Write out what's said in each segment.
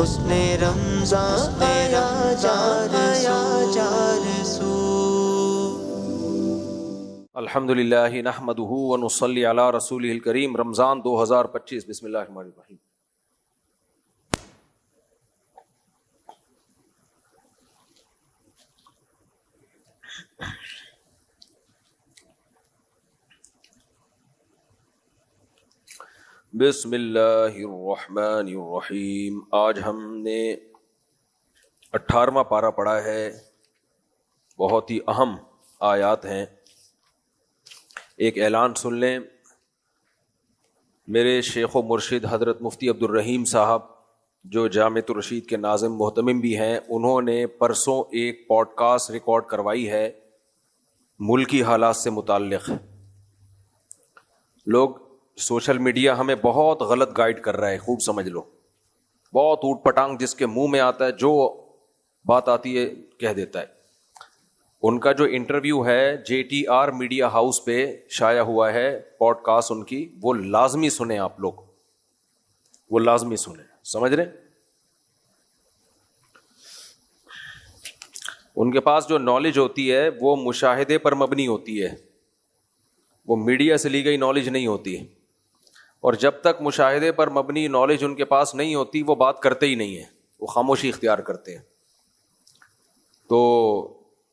حسن رمضان آیا جا رسول۔ الحمدللہ نحمدہ ونصلی علی رسولہ الکریم۔ رمضان 2025۔ بسم اللہ الرحمن الرحیم۔ بسم اللہ الرحمن الرحیم۔ آج ہم نے 18واں پارہ پڑھا ہے، بہت ہی اہم آیات ہیں۔ ایک اعلان سن لیں، میرے شیخ و مرشد حضرت مفتی عبد الرحیم صاحب جو جامعۃ الرشید کے ناظم محتمم بھی ہیں، انہوں نے پرسوں ایک پوڈ کاسٹ ریکارڈ کروائی ہے ملکی حالات سے متعلق۔ لوگ سوشل میڈیا ہمیں بہت غلط گائیڈ کر رہا ہے، خوب سمجھ لو، بہت اوٹ پٹانگ جس کے منہ میں آتا ہے جو بات آتی ہے کہہ دیتا ہے۔ ان کا جو انٹرویو ہے JTR میڈیا ہاؤس پہ شائع ہوا ہے پوڈ کاسٹ ان کی، وہ لازمی سنیں آپ لوگ، وہ لازمی سنیں، سمجھ رہے؟ ان کے پاس جو نالج ہوتی ہے وہ مشاہدے پر مبنی ہوتی ہے، وہ میڈیا سے لی گئی نالج نہیں ہوتی، اور جب تک مشاہدے پر مبنی نالج ان کے پاس نہیں ہوتی وہ بات کرتے ہی نہیں ہیں، وہ خاموشی اختیار کرتے ہیں۔ تو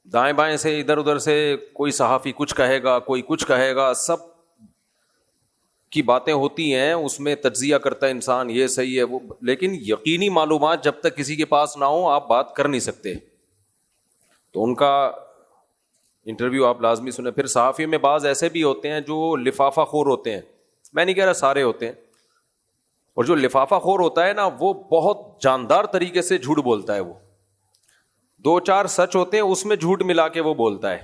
دائیں بائیں سے ادھر ادھر سے کوئی صحافی کچھ کہے گا، کوئی کچھ کہے گا، سب کی باتیں ہوتی ہیں، اس میں تجزیہ کرتا ہے انسان، یہ صحیح ہے وہ، لیکن یقینی معلومات جب تک کسی کے پاس نہ ہو آپ بات کر نہیں سکتے۔ تو ان کا انٹرویو آپ لازمی سنیں۔ پھر صحافی میں بعض ایسے بھی ہوتے ہیں جو لفافہ خور ہوتے ہیں، میں نہیں کہہ رہا سارے ہوتے ہیں، اور جو لفافہ خور ہوتا ہے نا وہ بہت جاندار طریقے سے جھوٹ بولتا ہے، وہ دو چار سچ ہوتے ہیں اس میں جھوٹ ملا کے وہ بولتا ہے،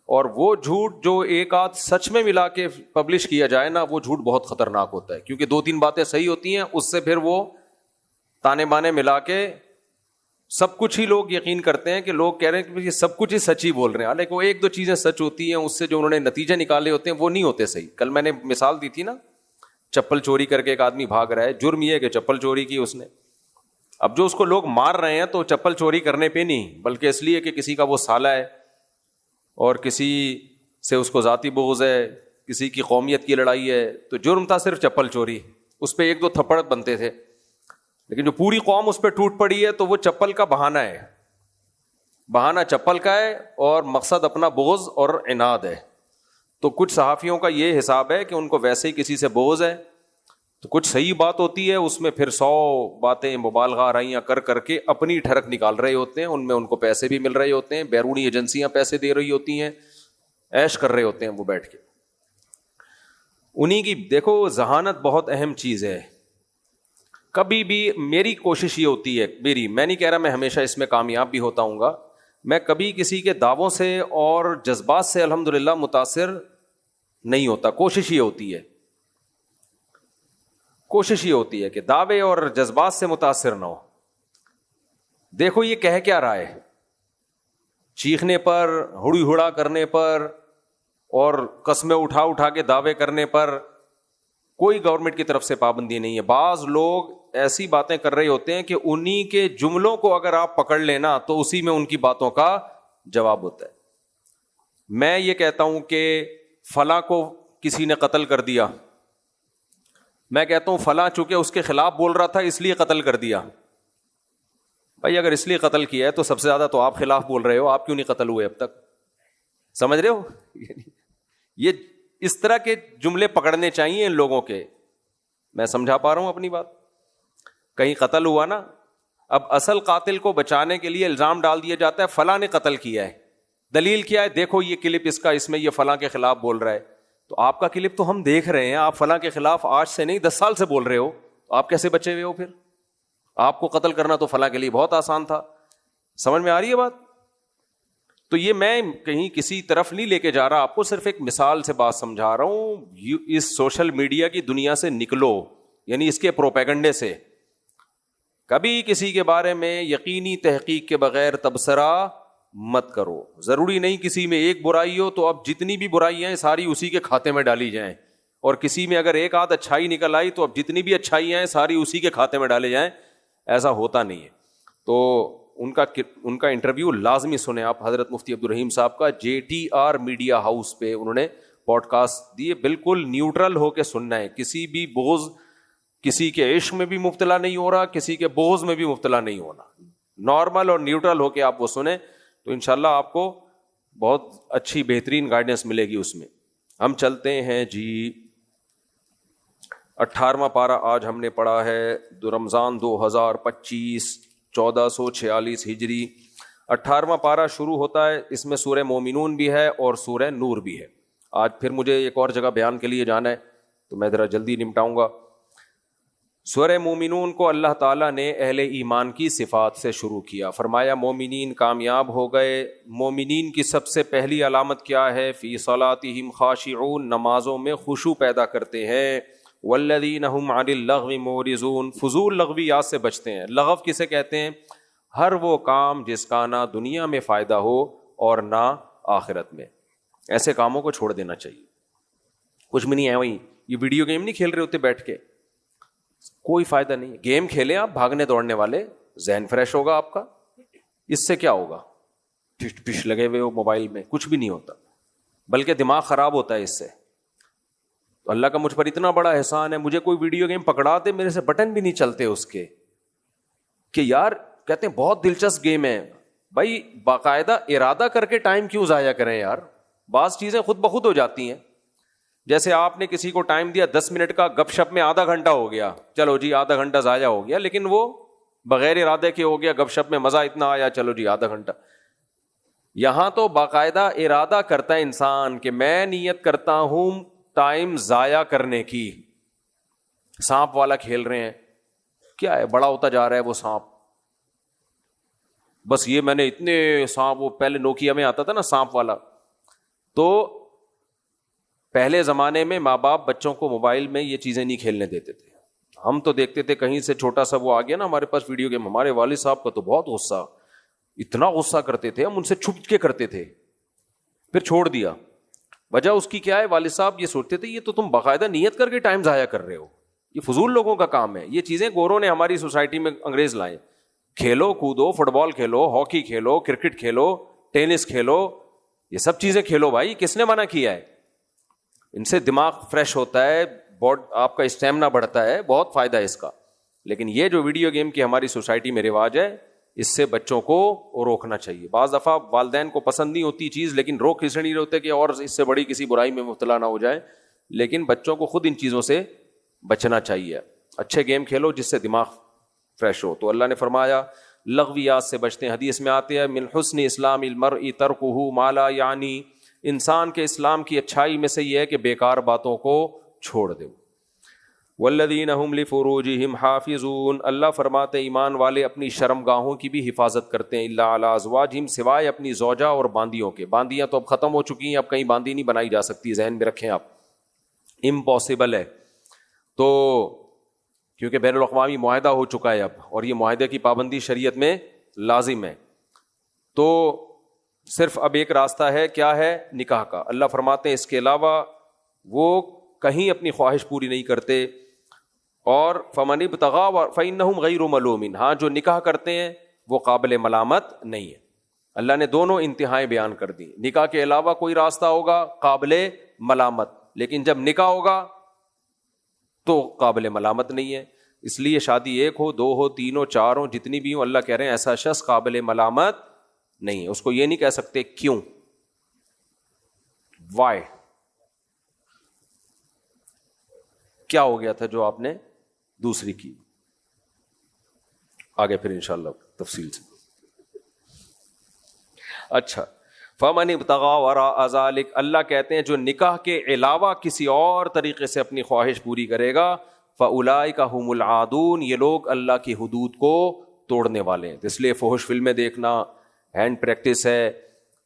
اور وہ جھوٹ جو ایک آدھ سچ میں ملا کے پبلش کیا جائے نا وہ جھوٹ بہت خطرناک ہوتا ہے، کیونکہ دو تین باتیں صحیح ہوتی ہیں اس سے پھر وہ تانے بانے ملا کے سب کچھ ہی لوگ یقین کرتے ہیں کہ لوگ کہہ رہے ہیں کہ یہ سب کچھ ہی سچ ہی بول رہے ہیں، حالانکہ وہ ایک دو چیزیں سچ ہوتی ہیں، اس سے جو انہوں نے نتیجے نکالے ہوتے ہیں وہ نہیں ہوتے صحیح۔ کل میں نے مثال دی تھی نا، چپل چوری کر کے ایک آدمی بھاگ رہا ہے، جرم یہ ہے کہ چپل چوری کی اس نے، اب جو اس کو لوگ مار رہے ہیں تو چپل چوری کرنے پہ نہیں، بلکہ اس لیے کہ کسی کا وہ سالہ ہے اور کسی سے اس کو ذاتی بغض ہے، کسی کی قومیت کی لڑائی ہے، تو جرم تھا صرف چپل چوری، اس پہ ایک دو تھپڑ بنتے تھے، لیکن جو پوری قوم اس پہ ٹوٹ پڑی ہے تو وہ چپل کا بہانہ ہے، بہانہ چپل کا ہے اور مقصد اپنا بغض اور عناد ہے۔ تو کچھ صحافیوں کا یہ حساب ہے کہ ان کو ویسے ہی کسی سے بغض ہے، تو کچھ صحیح بات ہوتی ہے اس میں پھر 100 باتیں مبالغہ آرائیاں کر کر کے اپنی ٹھڑک نکال رہے ہوتے ہیں، ان میں ان کو پیسے بھی مل رہے ہوتے ہیں، بیرونی ایجنسیاں پیسے دے رہی ہوتی ہیں، عیش کر رہے ہوتے ہیں وہ بیٹھ کے۔ انہی کی دیکھو ذہانت بہت اہم چیز ہے۔ کبھی بھی میری کوشش یہ ہوتی ہے، میں نہیں کہہ رہا میں ہمیشہ اس میں کامیاب بھی ہوتا ہوں گا، میں کبھی کسی کے دعووں سے اور جذبات سے الحمدللہ متاثر نہیں ہوتا، کوشش یہ ہوتی ہے کہ دعوے اور جذبات سے متاثر نہ ہو۔ دیکھو یہ کہہ کیا رہا ہے، چیخنے پر، ہڑی ہڑا کرنے پر اور قسمیں اٹھا کے دعوے کرنے پر کوئی گورنمنٹ کی طرف سے پابندی نہیں ہے۔ بعض لوگ ایسی باتیں کر رہے ہوتے ہیں کہ انہی کے جملوں کو اگر آپ پکڑ لینا تو اسی میں ان کی باتوں کا جواب ہوتا ہے۔ میں یہ کہتا ہوں کہ فلاں کو کسی نے قتل کر دیا، میں کہتا ہوں فلاں چونکہ اس کے خلاف بول رہا تھا اس لیے قتل کر دیا۔ بھائی اگر اس لیے قتل کیا ہے تو سب سے زیادہ تو آپ خلاف بول رہے ہو، آپ کیوں نہیں قتل ہوئے اب تک؟ سمجھ رہے ہو؟ یہ اس طرح کے جملے پکڑنے چاہیے ان لوگوں کے۔ میں سمجھا پا رہا ہوں اپنی بات؟ کہیں قتل ہوا نا، اب اصل قاتل کو بچانے کے لیے الزام ڈال دیا جاتا ہے فلاں نے قتل کیا ہے، دلیل کیا ہے؟ دیکھو یہ کلپ اس کا، اس میں یہ فلاں کے خلاف بول رہا ہے، تو آپ کا کلپ تو ہم دیکھ رہے ہیں، آپ فلاں کے خلاف آج سے نہیں 10 سال سے بول رہے ہو، تو آپ کیسے بچے ہوئے ہو؟ پھر آپ کو قتل کرنا تو فلاں کے لیے بہت آسان تھا۔ سمجھ میں آ رہی ہے بات؟ تو یہ میں کہیں کسی طرف نہیں لے کے جا رہا، آپ کو صرف ایک مثال سے بات سمجھا رہا ہوں۔ اس سوشل میڈیا کی دنیا سے نکلو، یعنی اس کے پروپیگنڈے سے۔ کبھی کسی کے بارے میں یقینی تحقیق کے بغیر تبصرہ مت کرو۔ ضروری نہیں کسی میں ایک برائی ہو تو اب جتنی بھی برائیاں ہیں ساری اسی کے کھاتے میں ڈالی جائیں، اور کسی میں اگر ایک آدھ اچھائی نکل آئی تو اب جتنی بھی اچھائیاں ہیں ساری اسی کے کھاتے میں ڈالے جائیں۔ ایسا ہوتا نہیں ہے. تو ان کا انٹرویو لازمی سنیں آپ حضرت مفتی عبدالرحیم صاحب کا, JTR میڈیا ہاؤس پہ انہوں نے پوڈ کاسٹ دیے. بالکل نیوٹرل ہو کے سننا ہے, کسی بھی بغض, کسی کے عشق میں بھی مبتلا نہیں ہو رہا, کسی کے بغض میں بھی مبتلا نہیں ہونا, نارمل اور نیوٹرل ہو کے آپ وہ سنیں تو انشاءاللہ آپ کو بہت اچھی بہترین گائیڈنس ملے گی اس میں. ہم چلتے ہیں جی 18واں پارہ آج ہم نے پڑھا ہے رمضان 2025 1446 ہجری. 18واں پارہ شروع ہوتا ہے, اس میں سورہ مومنون بھی ہے اور سورہ نور بھی ہے. آج پھر مجھے ایک اور جگہ بیان کے لیے جانا ہے تو میں ذرا جلدی نمٹاؤں گا. سورہ مومنون کو اللہ تعالیٰ نے اہل ایمان کی صفات سے شروع کیا. فرمایا مومنین کامیاب ہو گئے. مومنین کی سب سے پہلی علامت کیا ہے؟ فی صلاتہم خاشعون, نمازوں میں خشوع پیدا کرتے ہیں. والذین هم عن اللغو معرضون, فضول لغویات سے بچتے ہیں. لغو کسے کہتے ہیں؟ ہر وہ کام جس کا نہ دنیا میں فائدہ ہو اور نہ آخرت میں. ایسے کاموں کو چھوڑ دینا چاہیے. کچھ بھی نہیں ہے, وہی یہ ویڈیو گیم نہیں کھیل رہے ہوتے بیٹھ کے, کوئی فائدہ نہیں. گیم کھیلیں آپ بھاگنے دوڑنے والے, ذہن فریش ہوگا آپ کا. اس سے کیا ہوگا؟ ٹش پش لگے ہوئے ہو موبائل میں, کچھ بھی نہیں ہوتا, بلکہ دماغ خراب ہوتا ہے اس سے. تو اللہ کا مجھ پر اتنا بڑا احسان ہے, مجھے کوئی ویڈیو گیم پکڑا دے, میرے سے بٹن بھی نہیں چلتے اس کے, کہ یار کہتے ہیں بہت دلچسپ گیم ہے. بھائی باقاعدہ ارادہ کر کے ٹائم کیوں ضائع کریں یار, بعض چیزیں خود بخود ہو جاتی ہیں. جیسے آپ نے کسی کو ٹائم دیا 10 منٹ کا, گپ شپ میں آدھا گھنٹہ ہو گیا, چلو جی آدھا گھنٹہ ضائع ہو گیا, لیکن وہ بغیر ارادے کے ہو گیا, گپ شپ میں مزہ اتنا آیا, چلو جی آدھا گھنٹہ. یہاں تو باقاعدہ ارادہ کرتا ہے انسان کہ میں نیت کرتا ہوں ٹائم ضائع کرنے کی. سانپ والا کھیل رہے ہیں, کیا ہے بڑا ہوتا جا رہا ہے وہ سانپ, بس یہ میں نے اتنے سانپ, وہ پہلے نوکیا میں آتا تھا نا سانپ والا, تو پہلے زمانے میں ماں باپ بچوں کو موبائل میں یہ چیزیں نہیں کھیلنے دیتے تھے. ہم تو دیکھتے تھے کہیں سے چھوٹا سا وہ آ گیا نا ہمارے پاس ویڈیو گیم, ہمارے والد صاحب کا تو بہت غصہ, اتنا غصہ کرتے تھے, ہم ان سے چھپ کے کرتے تھے, پھر چھوڑ دیا. وجہ اس کی کیا ہے؟ والد صاحب یہ سوچتے تھے یہ تو تم باقاعدہ نیت کر کے ٹائم ضائع کر رہے ہو, یہ فضول لوگوں کا کام ہے. یہ چیزیں گوروں نے ہماری سوسائٹی میں انگریز لائے. کھیلو کودو, فٹ بال کھیلو, ہاکی کھیلو, کرکٹ کھیلو, ٹینس کھیلو, یہ سب چیزیں کھیلو بھائی, کس نے منع کیا ہے؟ ان سے دماغ فریش ہوتا ہے, آپ کا اسٹیمنا بڑھتا ہے, بہت فائدہ ہے اس کا. لیکن یہ جو ویڈیو گیم کی ہماری سوسائٹی میں رواج ہے, اس سے بچوں کو روکنا چاہیے. بعض دفعہ والدین کو پسند نہیں ہوتی چیز, لیکن روک اس لیے نہیں ہوتے کہ اور اس سے بڑی کسی برائی میں مبتلا نہ ہو جائے. لیکن بچوں کو خود ان چیزوں سے بچنا چاہیے. اچھے گیم کھیلو جس سے دماغ فریش ہو. تو اللہ نے فرمایا لغویات سے بچتے ہیں. حدیث میں آتے ہیں من حسن اسلام المرء ترکہ ما لا یعنی, انسان کے اسلام کی اچھائی میں سے یہ ہے کہ بیکار باتوں کو چھوڑ دو. والذین هم لفروجہم حافظون, اللہ فرماتے ایمان والے اپنی شرمگاہوں کی بھی حفاظت کرتے ہیں. الا علی ازواجہم, سوائے اپنی زوجہ اور باندیوں کے. باندیاں تو اب ختم ہو چکی ہیں, اب کہیں باندی نہیں بنائی جا سکتی, ذہن میں رکھیں آپ, امپاسبل ہے. تو کیونکہ بین الاقوامی معاہدہ ہو چکا ہے اب, اور یہ معاہدے کی پابندی شریعت میں لازم ہے. تو صرف اب ایک راستہ ہے, کیا ہے؟ نکاح کا. اللہ فرماتے ہیں اس کے علاوہ وہ کہیں اپنی خواہش پوری نہیں کرتے. اور فمن ابتغى فإنهم غیر ملومین, ہاں جو نکاح کرتے ہیں وہ قابل ملامت نہیں ہے. اللہ نے دونوں انتہائیں بیان کر دی. نکاح کے علاوہ کوئی راستہ ہوگا قابل ملامت, لیکن جب نکاح ہوگا تو قابل ملامت نہیں ہے. اس لیے شادی ایک ہو, دو ہو, تین ہو, چار ہو, جتنی بھی ہو, اللہ کہہ رہے ہیں ایسا شخص قابل ملامت نہیں ہے. اس کو یہ نہیں کہہ سکتے کیوں, وائی, کیا ہو گیا تھا جو آپ نے دوسری کی. آگے پھر انشاءاللہ تفصیل سے. اچھا, فمن ابتغى وراء ذلك, اللہ کہتے ہیں جو نکاح کے علاوہ کسی اور طریقے سے اپنی خواہش پوری کرے گا, فاولئک هم العادون, یہ لوگ اللہ کی حدود کو توڑنے والے ہیں. اس لیے فحش فلمیں دیکھنا, ہینڈ پریکٹس ہے,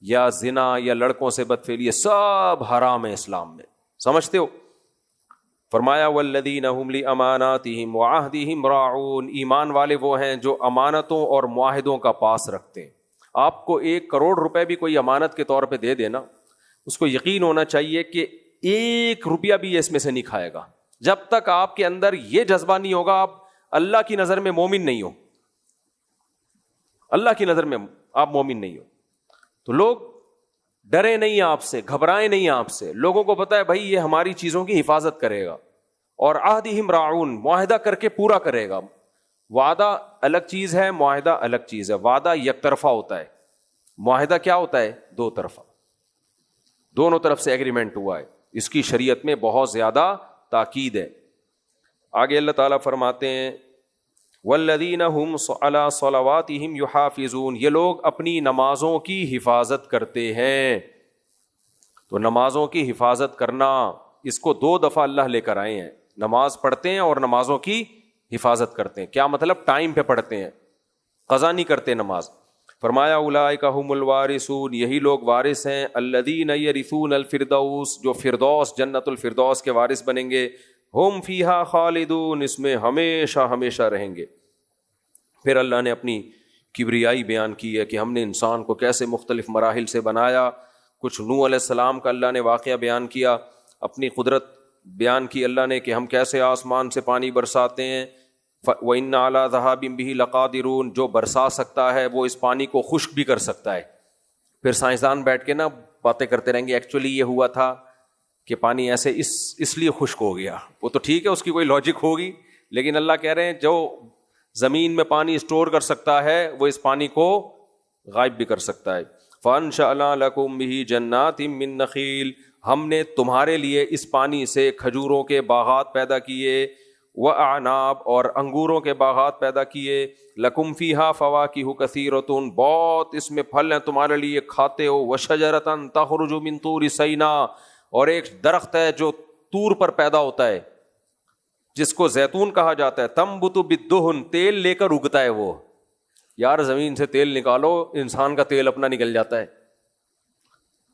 یا زنا, یا لڑکوں سے بدفعلی, یہ سب حرام ہے اسلام میں, سمجھتے ہو. فرمایا والذین هم لاماناتہم وعہدہم راعون, ایمان والے وہ ہیں جو امانتوں اور معاہدوں کا پاس رکھتے ہیں. آپ کو 1 کروڑ روپے بھی کوئی امانت کے طور پہ دے دینا, اس کو یقین ہونا چاہیے کہ 1 روپیہ بھی اس میں سے نہیں کھائے گا. جب تک آپ کے اندر یہ جذبہ نہیں ہوگا, آپ اللہ کی نظر میں مومن نہیں ہو. اللہ کی نظر میں آپ مومن نہیں ہو. تو لوگ ڈرے نہیں آپ سے, گھبرائے نہیں آپ سے, لوگوں کو پتا ہے بھائی یہ ہماری چیزوں کی حفاظت کرے گا, اور عہدہم راعون, معاہدہ کر کے پورا کرے گا. وعدہ الگ چیز ہے, معاہدہ الگ چیز ہے. وعدہ یک طرفہ ہوتا ہے, معاہدہ کیا ہوتا ہے؟ دو طرفہ, دونوں طرف سے ایگریمنٹ ہوا ہے. اس کی شریعت میں بہت زیادہ تاکید ہے. آگے اللہ تعالیٰ فرماتے ہیں والذین هم علی صلواتہم یحافظون, یہ لوگ اپنی نمازوں کی حفاظت کرتے ہیں. تو نمازوں کی حفاظت کرنا, اس کو 2 دفعہ اللہ لے کر آئے ہیں. نماز پڑھتے ہیں اور نمازوں کی حفاظت کرتے ہیں. کیا مطلب؟ ٹائم پہ پڑھتے ہیں, قضا نہیں کرتے نماز. فرمایا اولئک هم الوارثون, یہی لوگ وارث ہیں. الذین یرثون الفردوس, جو فردوس جنت الفردوس کے وارث بنیں گے. ہم فیہا خالدون, اس میں ہمیشہ ہمیشہ رہیں گے. پھر اللہ نے اپنی کبریائی بیان کی ہے کہ ہم نے انسان کو کیسے مختلف مراحل سے بنایا. کچھ نوح علیہ السلام کا اللہ نے واقعہ بیان کیا, اپنی قدرت بیان کی اللہ نے کہ ہم کیسے آسمان سے پانی برساتے ہیں. وَإِنَّ عَلَىٰ ذَهَابٍ بِهِ لَقَادِرُونَ, جو برسا سکتا ہے وہ اس پانی کو خشک بھی کر سکتا ہے. پھر سائنسدان بیٹھ کے نا باتیں کرتے رہیں گے, ایکچولی یہ ہوا تھا کہ پانی ایسے اس لیے خشک ہو گیا. وہ تو ٹھیک ہے, اس کی کوئی لاجک ہوگی, لیکن اللہ کہہ رہے ہیں جو زمین میں پانی اسٹور کر سکتا ہے وہ اس پانی کو غائب بھی کر سکتا ہے. فَأَنشَأْنَا لَكُم بِهِ جَنَّاتٍ مِّن نَخِيلٍ, ہم نے تمہارے لیے اس پانی سے کھجوروں کے باغات پیدا کیے. وَأَعْنَابٍ, اور انگوروں کے باغات پیدا کیے. لَكُمْ فِيهَا فَوَاكِهُ كَثِيرَةٌ, بہت اس میں پھل ہیں تمہارے لیے, کھاتے ہو. وَشَجَرَةً تَخْرُجُ مِن طُورِ سِينَاءَ, اور ایک درخت ہے جو طور پر پیدا ہوتا ہے جس کو زیتون کہا جاتا ہے. تنبت بالدہن, تیل لے کر اگتا ہے وہ. یار زمین سے تیل نکالو, انسان کا تیل اپنا نکل جاتا ہے,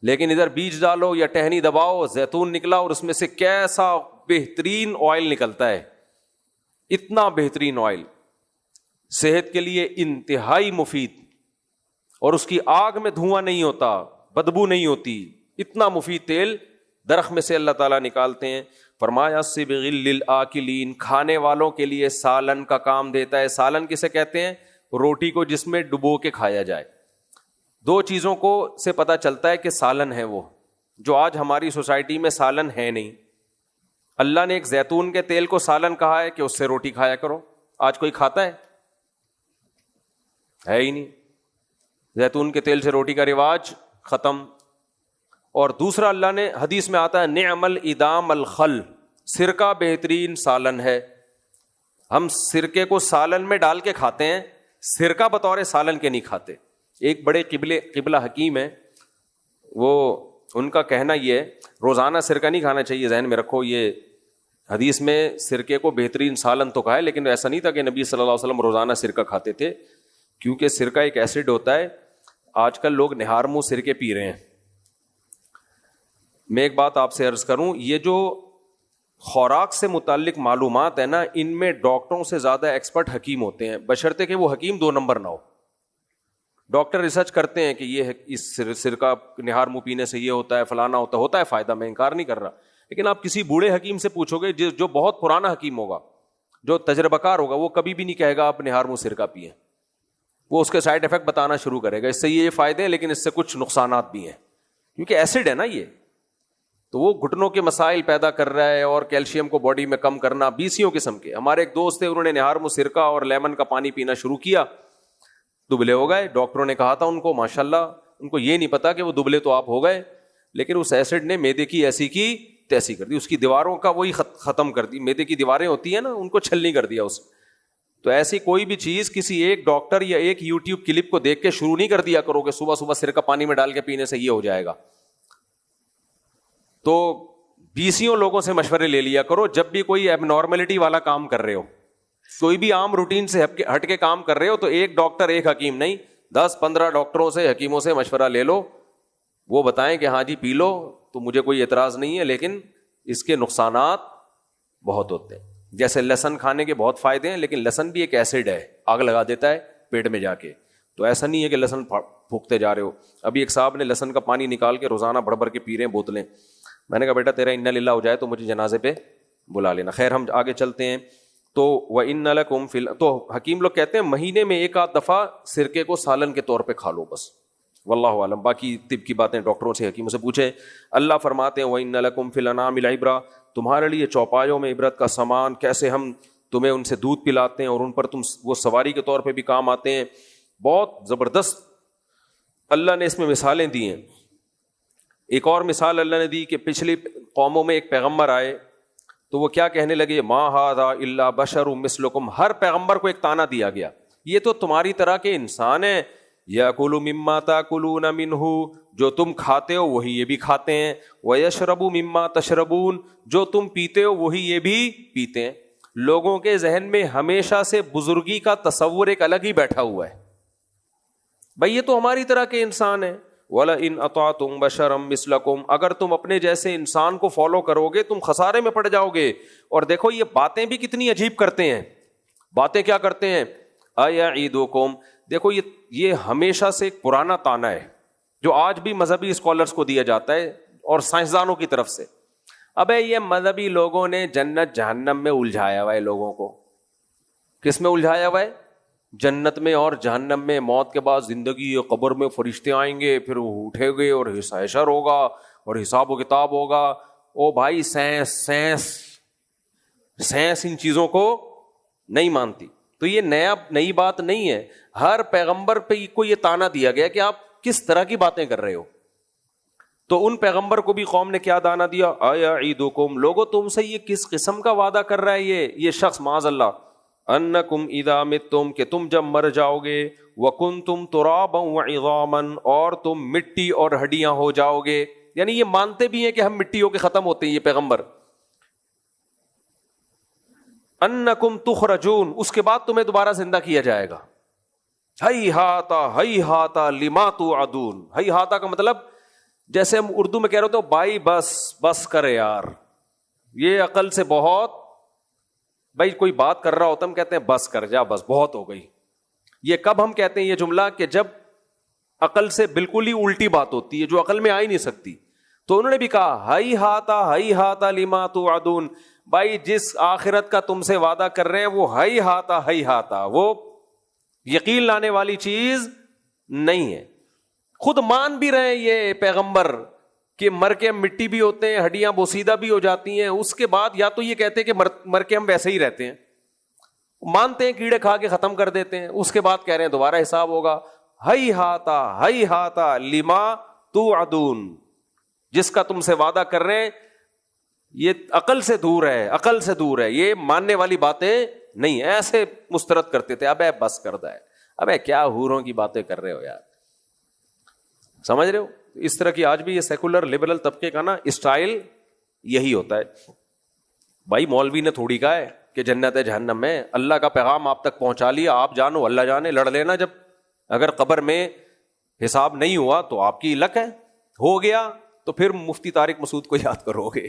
لیکن ادھر بیج ڈالو یا ٹہنی دباؤ, زیتون نکلا, اور اس میں سے کیسا بہترین آئل نکلتا ہے. اتنا بہترین آئل, صحت کے لیے انتہائی مفید, اور اس کی آگ میں دھواں نہیں ہوتا, بدبو نہیں ہوتی. اتنا مفید تیل درخت میں سے اللہ تعالیٰ نکالتے ہیں. فرمایا صبغ للآکلین, کھانے والوں کے لیے سالن کا کام دیتا ہے. سالن کسے کہتے ہیں؟ روٹی کو جس میں ڈبو کے کھایا جائے. 2 چیزوں کو سے پتہ چلتا ہے کہ سالن ہے وہ, جو آج ہماری سوسائٹی میں سالن ہے نہیں. اللہ نے ایک زیتون کے تیل کو سالن کہا ہے کہ اس سے روٹی کھایا کرو. آج کوئی کھاتا ہے ہی نہیں. زیتون کے تیل سے روٹی کا رواج ختم. اور دوسرا اللہ نے حدیث میں آتا ہے نعم الادام الخل, سرکہ بہترین سالن ہے. ہم سرکے کو سالن میں ڈال کے کھاتے ہیں, سرکہ بطور سالن کے نہیں کھاتے. ایک بڑے قبلہ حکیم ہے, وہ ان کا کہنا یہ ہے روزانہ سرکہ نہیں کھانا چاہیے. ذہن میں رکھو, یہ حدیث میں سرکے کو بہترین سالن تو کہا ہے, لیکن ایسا نہیں تھا کہ نبی صلی اللہ علیہ وسلم روزانہ سرکہ کھاتے تھے, کیونکہ سرکہ ایک ایسڈ ہوتا ہے. آج کل لوگ نہار منہ سرکے پی رہے ہیں. میں ایک بات آپ سے عرض کروں, یہ جو خوراک سے متعلق معلومات ہے نا, ان میں ڈاکٹروں سے زیادہ ایکسپرٹ حکیم ہوتے ہیں, بشرطے کہ وہ حکیم 2 نمبر نہ ہو. ڈاکٹر ریسرچ کرتے ہیں کہ یہ اس سرکہ نہار منہ پینے سے یہ ہوتا ہے, فلانا ہوتا ہے فائدہ, میں انکار نہیں کر رہا. لیکن آپ کسی بوڑھے حکیم سے پوچھو گے جو بہت پرانا حکیم ہوگا, جو تجربہ کار ہوگا, وہ کبھی بھی نہیں کہے گا آپ نہار منہ سرکہ پیئیں. وہ اس کے سائڈ افیکٹ بتانا شروع کرے گا, اس سے یہ فائدے ہیں لیکن اس سے کچھ نقصانات بھی ہیں, کیونکہ ایسڈ ہے نا یہ. تو وہ گھٹنوں کے مسائل پیدا کر رہا ہے, اور کیلشیم کو باڈی میں کم کرنا, 20 قسم کے. ہمارے ایک دوست تھے, انہوں نے نہار منہ سرکہ اور لیمن کا پانی پینا شروع کیا, دبلے ہو گئے. ڈاکٹروں نے کہا تھا ان کو ماشاءاللہ, ان کو یہ نہیں پتا کہ وہ دبلے تو آپ ہو گئے, لیکن اس ایسڈ نے میدے کی ایسی کی تیسی کر دی, اس کی دیواروں کا وہی ختم کر دی. میدے کی دیواریں ہوتی ہیں نا, ان کو چھلنی کر دیا اس. تو ایسی کوئی بھی چیز کسی ایک ڈاکٹر یا ایک یوٹیوب کلپ کو دیکھ کے شروع نہیں کر دیا کرو کہ صبح صبح سرکہ پانی میں ڈال کے پینے سے یہ ہو جائے گا. تو 20 لوگوں سے مشورے لے لیا کرو جب بھی کوئی ایب نارملٹی والا کام کر رہے ہو, کوئی بھی عام روٹین سے ہٹ کے کام کر رہے ہو, تو ایک ڈاکٹر ایک حکیم نہیں, 10-15 ڈاکٹروں سے حکیموں سے مشورہ لے لو, وہ بتائیں کہ ہاں جی پی لو, تو مجھے کوئی اعتراض نہیں ہے, لیکن اس کے نقصانات بہت ہوتے ہیں. جیسے لہسن کھانے کے بہت فائدے ہیں, لیکن لہسن بھی ایک ایسڈ ہے, آگ لگا دیتا ہے پیٹ میں جا کے. تو ایسا نہیں ہے کہ لہسن پھونکتے جا رہے ہو. ابھی ایک صاحب نے لہسن کا پانی نکال کے روزانہ بھر بھر کے پی رہے ہیں بوتلیں. میں نے کہا بیٹا تیرا انا للہ ہو جائے تو مجھے جنازے پہ بلا لینا. خیر ہم آگے چلتے ہیں. تو وَإِنَّ لَكُمْ فِي تو حکیم لوگ کہتے ہیں مہینے میں ایک آدھ دفعہ سرکے کو سالن کے طور پہ کھا لو بس، واللہ عالم، باقی طب کی باتیں ڈاکٹروں سے حکیموں سے پوچھیں۔ اللہ فرماتے ہیں وَإِنَّ لَكُمْ فِي الْأَنْعَامِ الْعِبْرَةَ، تمہارے لیے چوپایوں میں عبرت کا سامان، کیسے ہم تمہیں ان سے دودھ پلاتے ہیں اور ان پر تم وہ سواری کے طور پہ بھی کام آتے ہیں۔ بہت زبردست اللہ نے اس میں مثالیں دی ہیں۔ ایک اور مثال اللہ نے دی کہ پچھلی قوموں میں ایک پیغمبر آئے تو وہ کیا کہنے لگے، ما ھذا الا بشر مثلکم، ہر پیغمبر کو ایک طعنہ دیا گیا، یہ تو تمہاری طرح کے انسان ہیں، یاکل مما تاکلون منہ، جو تم کھاتے ہو وہی یہ بھی کھاتے ہیں، ویشرب مما تشربون، جو تم پیتے ہو وہی یہ بھی پیتے ہیں۔ لوگوں کے ذہن میں ہمیشہ سے بزرگی کا تصور ایک الگ ہی بیٹھا ہوا ہے، بھئی یہ تو ہماری طرح کے انسان ہیں۔ وَلَئِنْ أَطَعْتُمْ بَشَرًا مِثْلَكُمْ، اگر تم اپنے جیسے انسان کو فالو کرو گے تم خسارے میں پڑ جاؤ گے۔ اور دیکھو یہ باتیں بھی کتنی عجیب کرتے ہیں، باتیں کیا کرتے ہیں، أَيَعِدُكُمْ، دیکھو یہ ہمیشہ سے ایک پرانا طعنہ ہے جو آج بھی مذہبی اسکالرز کو دیا جاتا ہے اور سائنسدانوں کی طرف سے۔ ابے یہ مذہبی لوگوں نے جنت جہنم میں الجھایا ہوا ہے لوگوں کو۔ کس میں الجھایا ہوا ہے؟ جنت میں اور جہنم میں۔ موت کے بعد زندگی، قبر میں فرشتے آئیں گے، پھر وہ اٹھے گے اور حشر ہوگا اور حساب و کتاب ہوگا۔ او بھائی سائنس ان چیزوں کو نہیں مانتی، تو یہ نئی بات نہیں ہے۔ ہر پیغمبر پہ کو یہ طعنہ دیا گیا کہ آپ کس طرح کی باتیں کر رہے ہو۔ تو ان پیغمبر کو بھی قوم نے کیا طعنہ دیا، اَیَعِدُکُم، لوگو تم سے یہ کس قسم کا وعدہ کر رہا ہے یہ شخص، معاذ اللہ، انکم اذا متم، کہ تم جب مر جاؤ گے، وکنتم ترابا وعظاما، اور تم مٹی اور ہڈیاں ہو جاؤ گے۔ یعنی یہ مانتے بھی ہیں کہ ہم مٹی ہو کے ختم ہوتے ہیں یہ پیغمبر۔ انکم تخرجون، اس کے بعد تمہیں دوبارہ زندہ کیا جائے گا۔ ہیہاتا لما توعدون، ہیہاتا کا مطلب جیسے ہم اردو میں کہہ رہے ہوتے بھائی بس کرے یار، یہ عقل سے بہت، بھائی کوئی بات کر رہا ہوتا ہم کہتے ہیں بس کر جا، بس بہت ہو گئی۔ یہ کب ہم کہتے ہیں یہ جملہ؟ کہ جب عقل سے بالکل ہی الٹی بات ہوتی ہے جو عقل میں آ ہی نہیں سکتی۔ تو انہوں نے بھی کہا ہیہاتا لما توعدون، بھائی جس آخرت کا تم سے وعدہ کر رہے ہیں وہ ہیہاتا، وہ یقین لانے والی چیز نہیں ہے۔ خود مان بھی رہے یہ پیغمبر کہ مر کے ہم مٹی بھی ہوتے ہیں، ہڈیاں بوسیدہ بھی ہو جاتی ہیں، اس کے بعد یا تو یہ کہتے ہیں کہ مر کے ہم ویسے ہی رہتے ہیں، مانتے ہیں کیڑے کھا کے ختم کر دیتے ہیں، اس کے بعد کہہ رہے ہیں دوبارہ حساب ہوگا۔ ہیہاتا لما توعدون، جس کا تم سے وعدہ کر رہے ہیں یہ عقل سے دور ہے، یہ ماننے والی باتیں نہیں۔ ایسے مسترد کرتے تھے، ابے بس کردہ ہے، ابے کیا حوروں کی باتیں کر رہے ہو یار، سمجھ رہے ہو؟ اس طرح کی آج بھی یہ سیکولر لبرل طبقے کا نا اسٹائل یہی ہوتا ہے۔ بھائی مولوی نے تھوڑی کہا ہے کہ جنت ہے جہنم میں، اللہ کا پیغام آپ تک پہنچا لیا، آپ جانو اللہ جانے، لڑ لینا جب اگر قبر میں حساب نہیں ہوا تو آپ کی لک ہے، ہو گیا تو پھر مفتی طارق مسعود کو یاد کرو گے،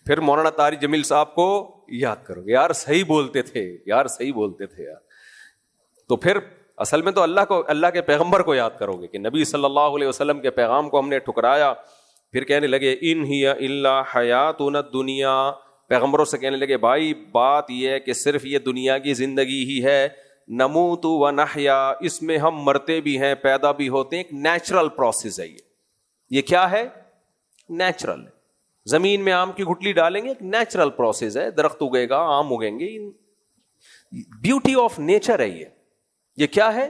پھر مولانا طارق جمیل صاحب کو یاد کرو گے، یار صحیح بولتے تھے یار۔ تو پھر اصل میں تو اللہ کے پیغمبر کو یاد کرو گے کہ نبی صلی اللہ علیہ وسلم کے پیغام کو ہم نے ٹھکرایا۔ پھر کہنے لگے ان ہی الا حیاتنا الدنیا، پیغمبروں سے کہنے لگے بھائی بات یہ ہے کہ صرف یہ دنیا کی زندگی ہی ہے، نموت و نحیا، اس میں ہم مرتے بھی ہیں پیدا بھی ہوتے ہیں، ایک نیچرل پروسیس ہے یہ کیا ہے؟ نیچرل ہے۔ زمین میں آم کی گٹلی ڈالیں گے، ایک نیچرل پروسیس ہے، درخت اگے گا، آم اگیں گے، بیوٹی آف نیچر ہے یہ کیا ہے؟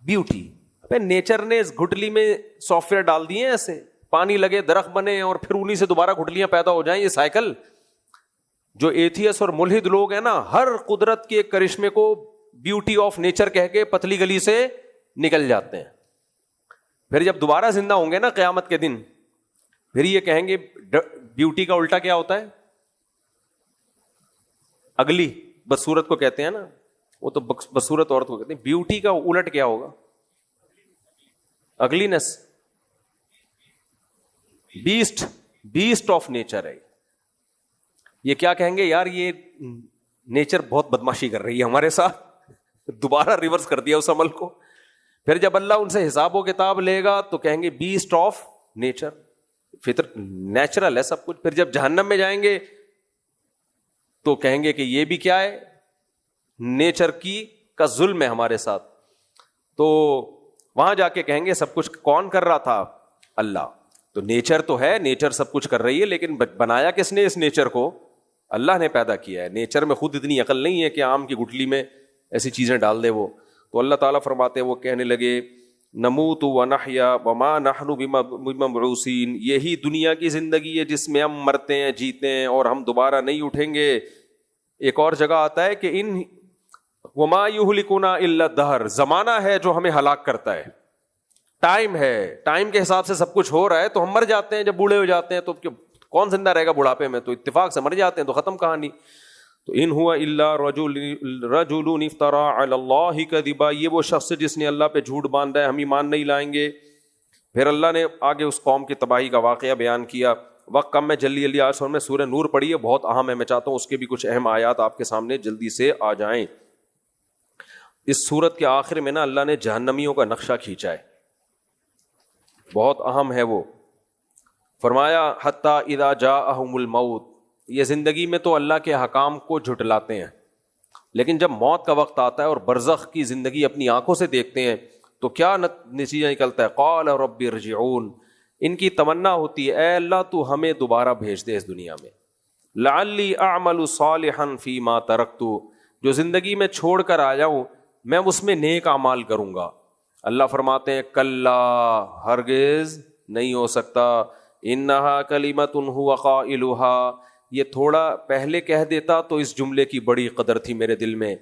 بیوٹی۔ نیچر نے اس گٹلی میں سافٹ ویئر ڈال دیے ایسے، پانی لگے درخت بنے اور پھر انہی سے دوبارہ گٹلیاں پیدا ہو جائیں، یہ سائیکل۔ جو ایتھیس اور ملحد لوگ ہیں نا، ہر قدرت کے کرشمے کو بیوٹی آف نیچر کہہ کے پتلی گلی سے نکل جاتے ہیں۔ پھر جب دوبارہ زندہ ہوں گے نا قیامت کے دن، پھر یہ کہیں گے بیوٹی کا الٹا کیا ہوتا ہے؟ اگلی، بدصورت کو کہتے ہیں نا، وہ تو بدصورت عورت کو کہتے ہیں، بیوٹی کا الٹ کیا ہوگا؟ اگلینس، بیسٹ آف نیچر ہے۔ یہ کیا کہیں گے؟ یار یہ نیچر بہت بدماشی کر رہی ہے ہمارے ساتھ، دوبارہ ریورس کر دیا اس عمل کو۔ پھر جب اللہ ان سے حساب و کتاب لے گا تو کہیں گے بیسٹ آف نیچر، فطر نیچرل ہے سب کچھ۔ پھر جب جہنم میں جائیں گے تو کہیں گے کہ یہ بھی کیا ہے, نیچر کا ظلم ہے ہمارے ساتھ. تو وہاں جا کے کہیں گے سب کچھ کون کر رہا تھا؟ اللہ. تو نیچر تو ہے, نیچر سب کچھ کر رہی ہے, لیکن بنایا کس نے اس نیچر کو؟ اللہ نے پیدا کیا ہے. نیچر میں خود اتنی عقل نہیں ہے کہ آم کی گٹلی میں ایسی چیزیں ڈال دے وہ. تو اللہ تعالیٰ فرماتے ہیں, وہ کہنے لگے نموت ونحیا وما نحن بمبعوثین, یہی دنیا کی زندگی ہے جس میں ہم مرتے ہیں, جیتے ہیں, اور ہم دوبارہ نہیں اٹھیں گے. ایک اور جگہ آتا ہے کہ ان وما یہلکنا الا الدہر, زمانہ ہے جو ہمیں ہلاک کرتا ہے, ٹائم ہے, ٹائم کے حساب سے سب کچھ ہو رہا ہے. تو ہم مر جاتے ہیں جب بوڑھے ہو جاتے ہیں, تو کون زندہ رہے گا بڑھاپے میں؟ تو اتفاق سے مر جاتے ہیں, تو ختم کہانی. تو ان ہوا الا رجل افترى علی اللہ کذبا, یہ وہ شخص جس نے اللہ پہ جھوٹ باندھا ہے, ہم ایمان نہیں لائیں گے. پھر اللہ نے آگے اس قوم کی تباہی کا واقعہ بیان کیا. وقت کم میں جلدی آج میں سورہ نور پڑھی ہے, بہت اہم ہے, میں چاہتا ہوں اس کے بھی کچھ اہم آیات آپ کے سامنے جلدی سے آ جائیں. اس سورت کے آخر میں نا اللہ نے جہنمیوں کا نقشہ کھینچا ہے, بہت اہم ہے وہ. فرمایا حتی اذا جاءہم الموت, یہ زندگی میں تو اللہ کے حکام کو جھٹلاتے ہیں, لیکن جب موت کا وقت آتا ہے اور برزخ کی زندگی اپنی آنکھوں سے دیکھتے ہیں تو کیا نتیجہ نکلتا ہے؟ قال رب ارجعون, ان کی تمنا ہوتی ہے اے اللہ تو ہمیں دوبارہ بھیج دے اس دنیا میں. لعلی اعمل صالحا فیما ترکت, جو زندگی میں چھوڑ کر آیا ہوں میں اس میں نیک اعمال کروں گا. اللہ فرماتے ہیں کلا, ہرگز نہیں ہو سکتا. انہا کلمۃ ہو قائلها, یہ تھوڑا پہلے کہہ دیتا تو اس جملے کی بڑی قدر تھی میرے دل میں.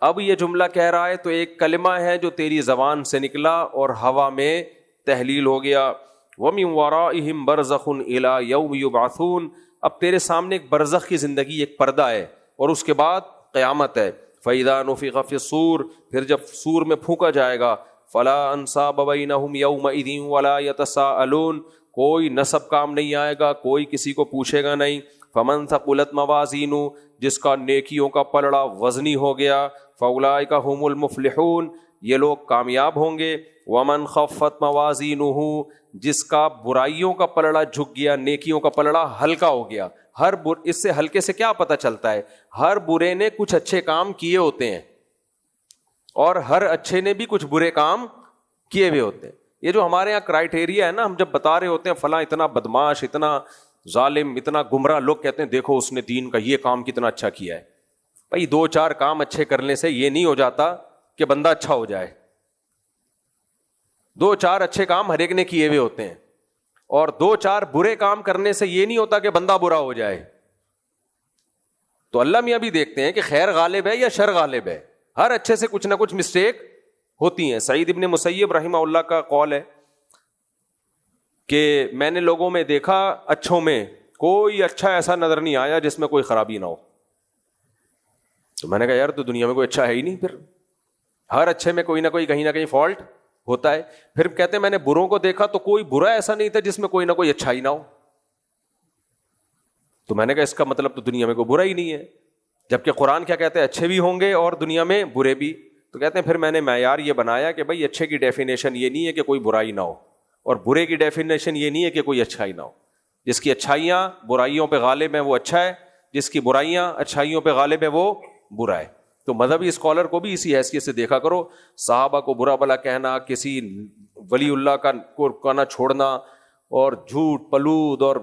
اب یہ جملہ کہہ رہا ہے تو ایک کلمہ ہے جو تیری زبان سے نکلا اور ہوا میں تحلیل ہو گیا. وَمِن وَرَائِهِمْ بَرْزَخٌ إِلَى يَوْمِ يُبْعَثُونَ, اب تیرے سامنے ایک برزخ کی زندگی, ایک پردہ ہے, اور اس کے بعد قیامت ہے. فَإِذَا نُفِخَ فِي الصُّورِ, پھر جب سور میں پھونکا جائے گا, فَلَا أَنْسَابَ بَيْنَهُمْ يَوْمَئِذٍ وَلَا يَتَسَاءَلُونَ, کوئی نسب کام نہیں آئے گا, کوئی کسی کو پوچھے گا نہیں. فَمَنْ ثَقُلَتْ مَوَازِينُهُ, جس کا نیکیوں کا پلڑا وزنی ہو گیا, فَأُولَئِكَ هُمُ الْمُفْلِحُونَ, یہ لوگ کامیاب ہوں گے. وَمَنْ خَفَّتْ مَوَازِينُهُ, جس کا برائیوں کا پلڑا جھک گیا, نیکیوں کا پلڑا ہلکا ہو گیا. اس سے ہلکے سے کیا پتہ چلتا ہے؟ ہر برے نے کچھ اچھے کام کیے ہوتے ہیں, اور ہر اچھے نے بھی کچھ برے کام کیے ہوئے ہوتے ہیں. یہ جو ہمارے یہاں کرائٹیریا ہے نا, ہم جب بتا رہے ہوتے ہیں فلاں اتنا بدماش, اتنا ظالم, اتنا گمراہ, لوگ کہتے ہیں دیکھو اس نے دین کا یہ کام کتنا اچھا کیا ہے. بھائی 2-4 کام اچھے کرنے سے یہ نہیں ہو جاتا کہ بندہ اچھا ہو جائے. 2-4 اچھے کام ہر ایک نے کیے ہوئے ہوتے ہیں, اور 2-4 برے کام کرنے سے یہ نہیں ہوتا کہ بندہ برا ہو جائے. تو اللہ میاں بھی دیکھتے ہیں کہ خیر غالب ہے یا شر غالب ہے, ہر اچھے سے کچھ نہ کچھ مسٹیک ہوتی ہیں. سعید ابن مسیب رحمہ اللہ کا قول ہے کہ میں نے لوگوں میں دیکھا اچھوں میں کوئی اچھا ایسا نظر نہیں آیا جس میں کوئی خرابی نہ ہو. تو میں نے کہا یار تو دنیا میں کوئی اچھا ہے ہی نہیں, پھر ہر اچھے میں کوئی نہ کوئی کہیں نہ کہیں فالٹ ہوتا ہے. پھر کہتے ہیں میں نے بروں کو دیکھا تو کوئی برا ایسا نہیں تھا جس میں کوئی نہ کوئی اچھائی نہ ہو. تو میں نے کہا اس کا مطلب تو دنیا میں کوئی برا ہی نہیں ہے, جبکہ قرآن کیا کہتے ہیں اچھے بھی ہوں گے اور دنیا میں برے بھی. تو کہتے ہیں پھر میں نے معیار یہ بنایا کہ بھائی اچھے کی ڈیفینیشن یہ نہیں ہے کہ کوئی برائی نہ ہو, اور برے کی ڈیفینیشن یہ نہیں ہے کہ کوئی اچھائی نہ ہو. جس کی اچھائیاں برائیوں پہ غالب ہیں وہ اچھا ہے, جس کی برائیاں اچھائیوں پہ غالب ہے وہ برا ہے. تو مذہبی اسکالر کو بھی اسی حیثیت سے دیکھا کرو. صحابہ کو برا بلا کہنا, کسی ولی اللہ کا نہ چھوڑنا, اور جھوٹ پلود اور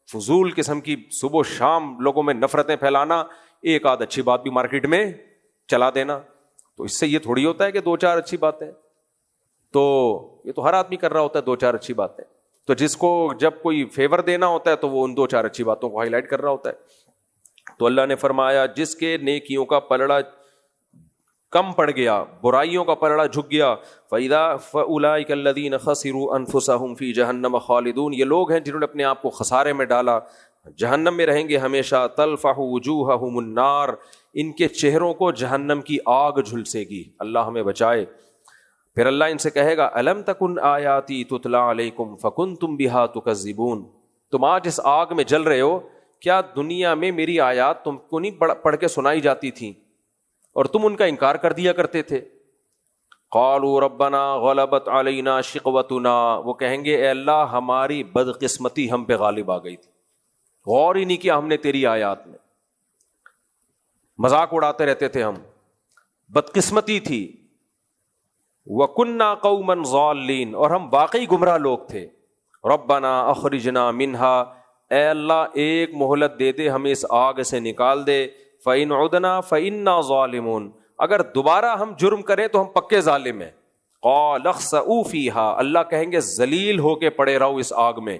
فضول قسم کی صبح و شام لوگوں میں نفرتیں پھیلانا, ایک آدھ اچھی بات بھی مارکیٹ میں چلا دینا, تو اس سے یہ تھوڑی ہوتا ہے کہ 2-4 اچھی باتیں. تو یہ تو ہر آدمی کر رہا ہوتا ہے 2-4 اچھی باتیں. تو جس کو جب کوئی فیور دینا ہوتا ہے تو وہ ان 2-4 اچھی باتوں کو ہائی لائٹ کر رہا ہوتا ہے. تو اللہ نے فرمایا جس کے نیکیوں کا پلڑا کم پڑ گیا, برائیوں کا پلڑا جھک گیا, فَأُولَئِكَ الَّذِينَ خَسِرُوا أَنفُسَهُمْ فِي جَهَنَّمَ خَالِدُونَ, یہ لوگ ہیں جنہوں نے اپنے آپ کو خسارے میں ڈالا, جہنم میں رہیں گے ہمیشہ. تَلْفَحُ وُجُوهَهُمُ النَّارُ, ان کے چہروں کو جہنم کی آگ جھلسے گی, اللہ ہمیں بچائے. پھر اللہ ان سے کہے گا أَلَمْ تَكُنْ آيَاتِي تُتْلَىٰ عَلَيْكُمْ فَكُنْتُمْ بِهَا تُكَذِّبُونَ, تم آج اس آگ میں جل رہے ہو, کیا دنیا میں میری آیات تم کو نہیں پڑھ کے سنائی جاتی تھیں اور تم ان کا انکار کر دیا کرتے تھے؟ قالوا ربنا غلبت علینا شقوتنا, وہ کہیں گے اے اللہ ہماری بدقسمتی ہم پہ غالب آ گئی تھی, غور ہی نہیں کیا ہم نے تیری آیات میں. مذاق اڑاتے رہتے تھے ہم، بدقسمتی تھی. وَكُنَّا قَوْمًا ضَالِّينَ، اور ہم واقعی گمراہ لوگ تھے. رَبَّنَا أَخْرِجْنَا مِنْهَا، اے اللہ ایک مہلت دے دے، ہمیں اس آگ سے نکال دے. فَإِنْ عُدْنَا فَإِنَّا ظَالِمُونَ، اگر دوبارہ ہم جرم کریں تو ہم پکے ظالم ہیں. قَالَ اخْسَئُوا فِيهَا، اللہ کہیں گے ذلیل ہو کے پڑے رہو اس آگ میں.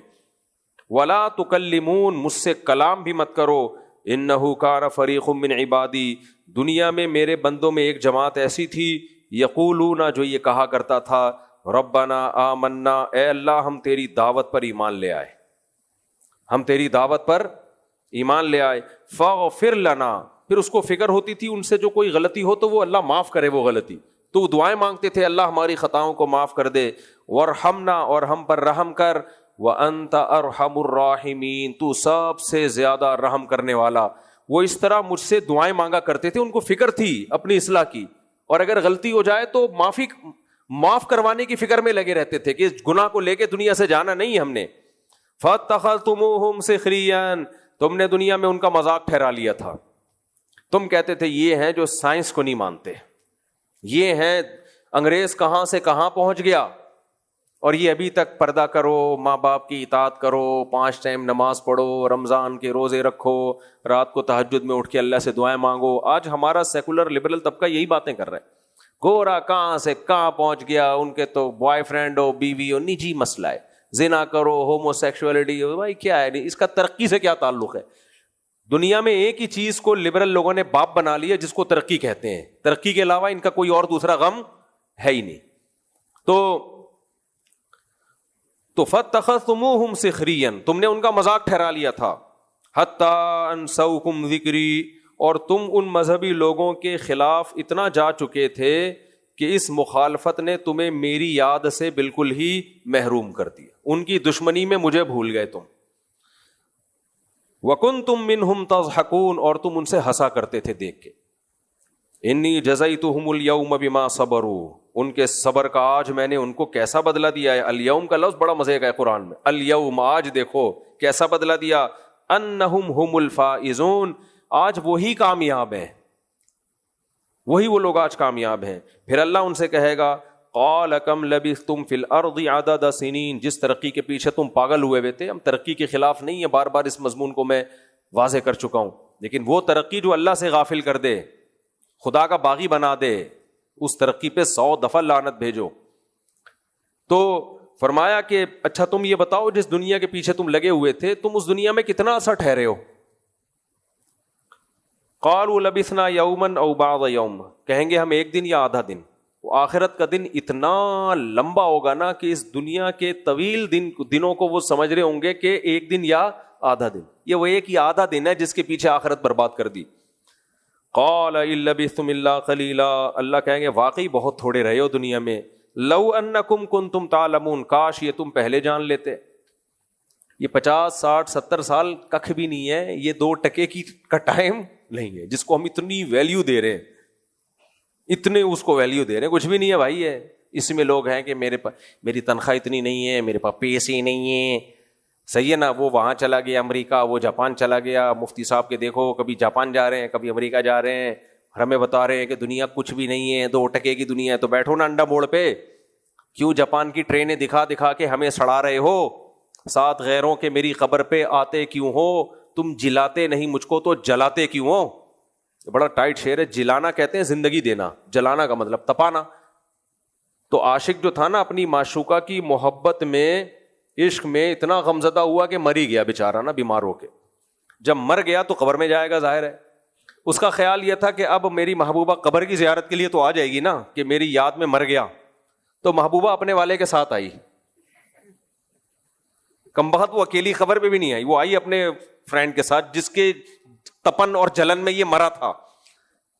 وَلَا تُكَلِّمُونَ، مجھ سے کلام بھی مت کرو. إِنَّهُ كَانَ فَرِيقٌ مِّنْ عِبَادِي، دنیا میں میرے بندوں میں ایک جماعت ایسی تھی، یقولون، جو یہ کہا کرتا تھا، ربنا آمنا، اے اللہ ہم تیری دعوت پر ایمان لے آئے، ہم تیری دعوت پر ایمان لے آئے. فاغفر لنا، پھر اس کو فکر ہوتی تھی ان سے جو کوئی غلطی ہو تو وہ اللہ معاف کرے وہ غلطی، تو وہ دعائیں مانگتے تھے اللہ ہماری خطاؤں کو معاف کر دے. وارحمنا، اور ہم پر رحم کر. وانت ارحم الراحمین، تو سب سے زیادہ رحم کرنے والا. وہ اس طرح مجھ سے دعائیں مانگا کرتے تھے، ان کو فکر تھی اپنی اصلاح کی، اور اگر غلطی ہو جائے تو معاف کروانے کی فکر میں لگے رہتے تھے کہ اس گناہ کو لے کے دنیا سے جانا نہیں ہم نے. فَاتَّخَذْتُمُوهُمْ سِخْرِيًّا، تم نے دنیا میں ان کا مذاق ٹھہرا لیا تھا. تم کہتے تھے یہ ہیں جو سائنس کو نہیں مانتے، یہ ہیں انگریز کہاں سے کہاں پہنچ گیا، اور یہ ابھی تک پردہ کرو، ماں باپ کی اطاعت کرو، 5 ٹائم نماز پڑھو، رمضان کے روزے رکھو، رات کو تہجد میں اٹھ کے اللہ سے دعائیں مانگو. آج ہمارا سیکولر لبرل طبقہ یہی باتیں کر رہا ہے. گورا کہاں سے کہاں پہنچ گیا، ان کے تو بوائے فرینڈ ہو، بیوی ہو، نجی مسئلہ ہے، زنا کرو، ہومو سیکشولیٹی ہو. بھائی کیا ہے، اس کا ترقی سے کیا تعلق ہے؟ دنیا میں ایک ہی چیز کو لبرل لوگوں نے باپ بنا لیا جس کو ترقی کہتے ہیں، ترقی کے علاوہ ان کا کوئی اور دوسرا غم ہے ہی نہیں. تو فَاتَّخَذْتُمُوهُمْ سِخْرِيًّا، تم نے ان کا مذاق ٹھہرا لیا تھا. حَتَّىٰ أَنسَوْكُمْ ذِكْرِي، اور تم ان مذہبی لوگوں کے خلاف اتنا جا چکے تھے کہ اس مخالفت نے تمہیں میری یاد سے بالکل ہی محروم کر دیا. ان کی دشمنی میں مجھے بھول گئے تم. وَكُنْتُمْ مِنْهُمْ تَضْحَكُونَ، اور تم ان سے ہنسا کرتے تھے دیکھ کے. انی جزیتہم اليوم بما صبروا، ان کے صبر کا آج میں نے ان کو کیسا بدلہ دیا ہے. الیوم کا لفظ بڑا مزے کا ہے قرآن میں. الیوم، آج دیکھو کیسا بدلہ دیا. انہم ہم الفائزون، آج وہی کامیاب ہیں، وہی وہ لوگ آج کامیاب ہیں. پھر اللہ ان سے کہے گا قال کم لبثتم فی الارض عدد سنین، جس ترقی کے پیچھے تم پاگل ہوئے تھے. ہم ترقی کے خلاف نہیں ہیں، بار بار اس مضمون کو میں واضح کر چکا ہوں، لیکن وہ ترقی جو اللہ سے غافل کر دے، خدا کا باغی بنا دے، اس ترقی پہ 100 دفعہ لعنت بھیجو. تو فرمایا کہ اچھا تم یہ بتاؤ، جس دنیا کے پیچھے تم لگے ہوئے تھے، تم اس دنیا میں کتنا عرصہ ٹھہرے ہو؟ قالوا لبثنا یوما او بعض یوم، کہیں گے ہم ایک دن یا آدھا دن. وہ آخرت کا دن اتنا لمبا ہوگا نا کہ اس دنیا کے طویل دنوں کو وہ سمجھ رہے ہوں گے کہ ایک دن یا آدھا دن. یہ وہ ایک یا آدھا دن ہے جس کے پیچھے آخرت برباد کر دی. قال ان لبثتم الا قلیلا، اللہ کہیں گے واقعی بہت تھوڑے رہے ہو دنیا میں. لو انکم کنتم تعلمون، کاش یہ تم پہلے جان لیتے. یہ 50 60 70 سال ککھ بھی نہیں ہے، یہ 2 ٹکے کا ٹائم نہیں ہے جس کو ہم اتنی ویلیو دے رہے ہیں، اتنے اس کو ویلیو دے رہے ہیں. کچھ بھی نہیں ہے بھائی. ہے اس میں لوگ ہیں کہ میری تنخواہ اتنی نہیں ہے، میرے پاس پیسے نہیں ہیں. صحیح ہے نا، وہ وہاں چلا گیا امریکہ، وہ جاپان چلا گیا. مفتی صاحب کے دیکھو کبھی جاپان جا رہے ہیں، کبھی امریکہ جا رہے ہیں، اور ہمیں بتا رہے ہیں کہ دنیا کچھ بھی نہیں ہے، 2 ٹکے کی دنیا ہے. تو بیٹھو نا انڈا موڑ پہ، کیوں جاپان کی ٹرینیں دکھا دکھا کے ہمیں سڑا رہے ہو؟ ساتھ غیروں کے میری قبر پہ آتے کیوں ہو؟ تم جلاتے نہیں مجھ کو تو جلاتے کیوں ہو؟ بڑا ٹائٹ شعر ہے. جلانا کہتے ہیں زندگی دینا، جلانا کا مطلب تپانا. تو عاشق جو تھا نا اپنی معشوقہ کی محبت میں، عشق میں اتنا غمزدہ ہوا کہ مر ہی گیا بیچارہ نا، بیمار ہو کے. جب مر گیا تو قبر میں جائے گا، ظاہر ہے. اس کا خیال یہ تھا کہ اب میری محبوبہ قبر کی زیارت کے لیے تو آ جائے گی نا، کہ میری یاد میں مر گیا. تو محبوبہ اپنے والے کے ساتھ آئی. کمبخت وہ اکیلی قبر پہ بھی نہیں آئی، وہ آئی اپنے فرینڈ کے ساتھ جس کے تپن اور جلن میں یہ مرا تھا.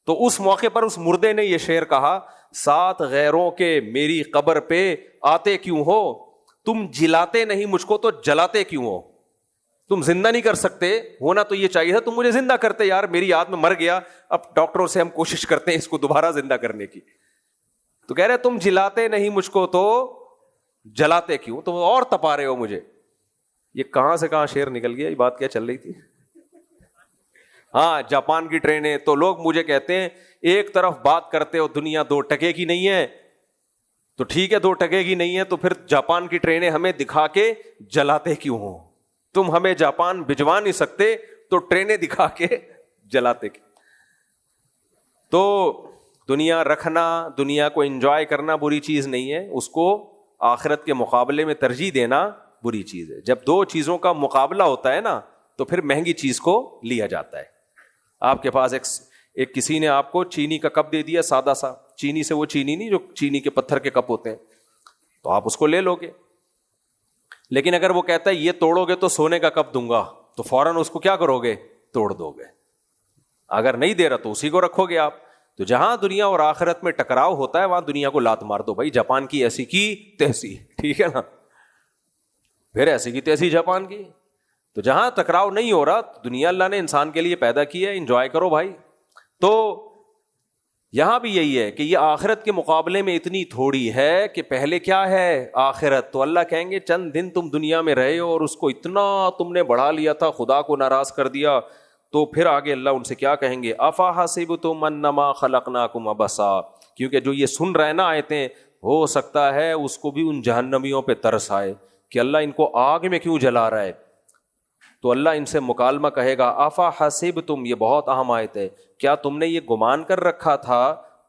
تو اس موقع پر اس مردے نے یہ شعر کہا، ساتھ غیروں کے میری قبر پہ آتے کیوں ہو؟ تم جلاتے نہیں مجھ کو تو جلاتے کیوں ہو؟ تم زندہ نہیں کر سکتے، ہونا تو یہ چاہیے تھا تم مجھے زندہ کرتے. یار میری یاد میں مر گیا، اب ڈاکٹروں سے ہم کوشش کرتے ہیں اس کو دوبارہ زندہ کرنے کی. تو کہہ رہے تم جلاتے نہیں مجھ کو تو جلاتے کیوں؟ تم اور تپا رہے ہو مجھے. یہ کہاں سے کہاں شعر نکل گیا، یہ بات کیا چل رہی تھی؟ ہاں جاپان کی ٹرینیں. تو لوگ مجھے کہتے ہیں ایک طرف بات کرتے ہو دنیا 2 ٹکے کی نہیں ہے, تو ٹھیک ہے 2 ٹکے کی نہیں ہے, تو پھر جاپان کی ٹرینیں ہمیں دکھا کے جلاتے کیوں ہو؟ تم ہمیں جاپان بھجوا نہیں سکتے تو ٹرینیں دکھا کے جلاتے کیوں؟ تو دنیا رکھنا, دنیا کو انجوائے کرنا بری چیز نہیں ہے, اس کو آخرت کے مقابلے میں ترجیح دینا بری چیز ہے. جب 2 چیزوں کا مقابلہ ہوتا ہے نا تو پھر مہنگی چیز کو لیا جاتا ہے. آپ کے پاس ایک کسی نے آپ کو چینی کا کپ دے دیا, سادہ سا چینی سے, وہ چینی نہیں جو چینی کے پتھر کے کپ ہوتے ہیں, تو آپ اس کو لے لو گے. لیکن اگر وہ کہتا ہے یہ توڑو گے تو سونے کا کپ دوں گا, تو فوراً اس کو کیا کرو گے؟ توڑ دو گے. اگر نہیں دے رہا تو اسی کو رکھو گے آپ. تو جہاں دنیا اور آخرت میں ٹکراؤ ہوتا ہے وہاں دنیا کو لات مار دو. بھائی جاپان کی ایسی کی تیسی, ٹھیک ہے نا, پھر ایسی کی تیسی جاپان کی. تو جہاں ٹکراؤ نہیں ہو رہا, دنیا اللہ نے انسان کے لیے پیدا کی ہے, انجوائے کرو بھائی. تو یہاں بھی یہی ہے کہ یہ آخرت کے مقابلے میں اتنی تھوڑی ہے کہ پہلے کیا ہے آخرت. تو اللہ کہیں گے چند دن تم دنیا میں رہے ہو اور اس کو اتنا تم نے بڑھا لیا تھا, خدا کو ناراض کر دیا. تو پھر آگے اللہ ان سے کیا کہیں گے؟ افا حسبتم انما خلقناکم عبثا. کیونکہ جو یہ سن رہے نا آیتیں, ہو سکتا ہے اس کو بھی ان جہنمیوں پہ ترس آئے کہ اللہ ان کو آگ میں کیوں جلا رہا ہے. تو اللہ ان سے مکالمہ کہے گا افا حسبتم, یہ بہت اہم آیت ہے, کیا تم نے یہ گمان کر رکھا تھا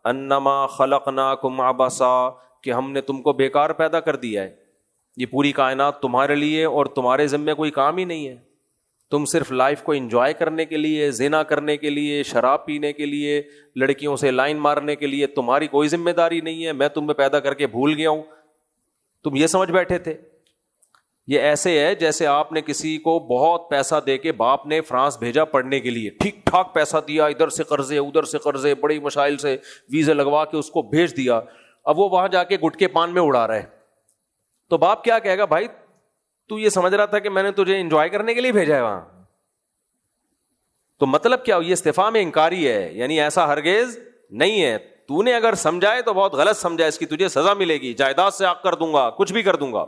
انما خلقناکم عبثا, کہ ہم نے تم کو بیکار پیدا کر دیا ہے, یہ پوری کائنات تمہارے لیے اور تمہارے ذمے کوئی کام ہی نہیں ہے, تم صرف لائف کو انجوائے کرنے کے لیے, زنا کرنے کے لیے, شراب پینے کے لیے, لڑکیوں سے لائن مارنے کے لیے, تمہاری کوئی ذمہ داری نہیں ہے, میں تمہیں پیدا کر کے بھول گیا ہوں, تم یہ سمجھ بیٹھے تھے. یہ ایسے ہے جیسے آپ نے کسی کو بہت پیسہ دے کے, باپ نے فرانس بھیجا پڑھنے کے لیے, ٹھیک ٹھاک پیسہ دیا, ادھر سے قرضے ادھر سے قرضے, بڑی مشائل سے ویزے لگوا کے اس کو بھیج دیا. اب وہ وہاں جا کے گٹکے پان میں اڑا رہا ہے, تو باپ کیا کہے گا؟ بھائی تو یہ سمجھ رہا تھا کہ میں نے تجھے انجوائے کرنے کے لیے بھیجا ہے وہاں. تو مطلب کیا؟ یہ استفہام انکاری ہے, یعنی ایسا ہرگز نہیں ہے. تو نے اگر سمجھائے تو بہت غلط سمجھا, اس کی تجھے سزا ملے گی, جائیداد سے آگ کر دوں گا, کچھ بھی کر دوں گا.